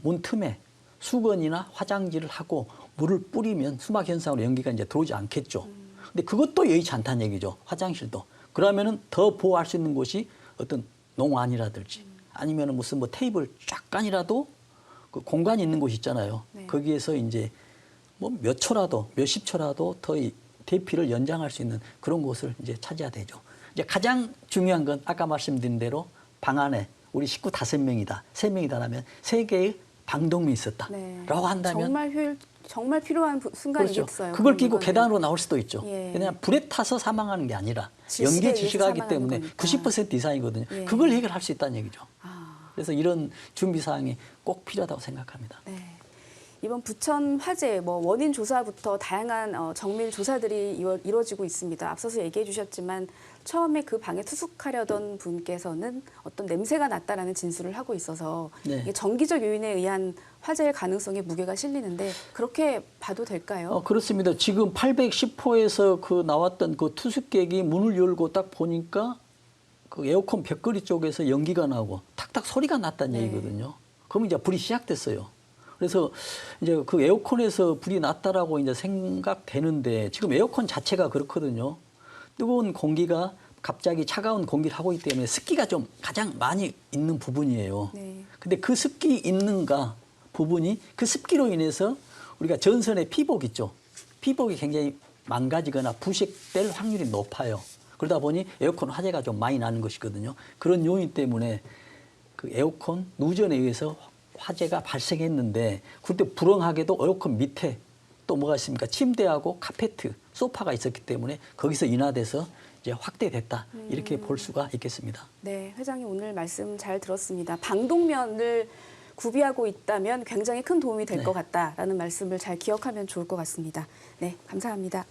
문 틈에 수건이나 화장지를 하고 물을 뿌리면 수막 현상으로 연기가 이제 들어오지 않겠죠. 근데 그것도 여의치 않다는 얘기죠. 화장실도. 그러면은 더 보호할 수 있는 곳이 어떤 농안이라든지 아니면 무슨 뭐 테이블 쫙간이라도 그 공간이 있는 곳이 있잖아요. 네. 거기에서 이제 뭐 몇 초라도 몇십 초라도 더 이 대피를 연장할 수 있는 그런 곳을 이제 찾아야 되죠. 이제 가장 중요한 건 아까 말씀드린 대로 방 안에 우리 식구 5명이다, 3명이다라면 3개의 방독면이 있었다라고 네. 한다면 정말 필요한 순간이겠어요. 그렇죠. 그걸 끼고 그런 계단으로 나올 수도 있죠. 예. 그냥 불에 타서 사망하는 게 아니라 질식에 연기에 의해서 질식하기 사망하는 때문에 거니까. 90% 이상이거든요. 예. 그걸 해결할 수 있다는 얘기죠. 아, 그래서 이런 준비 사항이 꼭 필요하다고 생각합니다. 네. 이번 부천 화재 원인 조사부터 다양한 정밀 조사들이 이루어지고 있습니다. 앞서서 얘기해 주셨지만 처음에 그 방에 투숙하려던 분께서는 어떤 냄새가 났다라는 진술을 하고 있어서 네. 이게 정기적 요인에 의한 화재의 가능성에 무게가 실리는데 그렇게 봐도 될까요? 그렇습니다. 지금 810호에서 그 나왔던 그 투숙객이 문을 열고 딱 보니까 그 에어컨 벽걸이 쪽에서 연기가 나고 탁탁 소리가 났다는 네. 얘기거든요. 그러면 이제 불이 시작됐어요. 그래서 이제 그 에어컨에서 불이 났다라고 이제 생각되는데 지금 에어컨 자체가 그렇거든요. 뜨거운 공기가 갑자기 차가운 공기를 하고 있기 때문에 습기가 좀 가장 많이 있는 부분이에요. 네. 근데 그 습기 있는가 부분이 그 습기로 인해서 우리가 전선의 피복 있죠. 피복이 굉장히 망가지거나 부식될 확률이 높아요. 그러다 보니 에어컨 화재가 좀 많이 나는 것이거든요. 그런 요인 때문에 그 에어컨 누전에 의해서 화재가 발생했는데 그때 불행하게도 에어컨 밑에 또 뭐가 있습니까? 침대하고 카페트, 소파가 있었기 때문에 거기서 인하돼서 이제 확대됐다. 이렇게 볼 수가 있겠습니다. 네, 회장님 오늘 말씀 잘 들었습니다. 방독면을 구비하고 있다면 굉장히 큰 도움이 될 것 같다라는 말씀을 잘 기억하면 좋을 것 같습니다. 네, 감사합니다.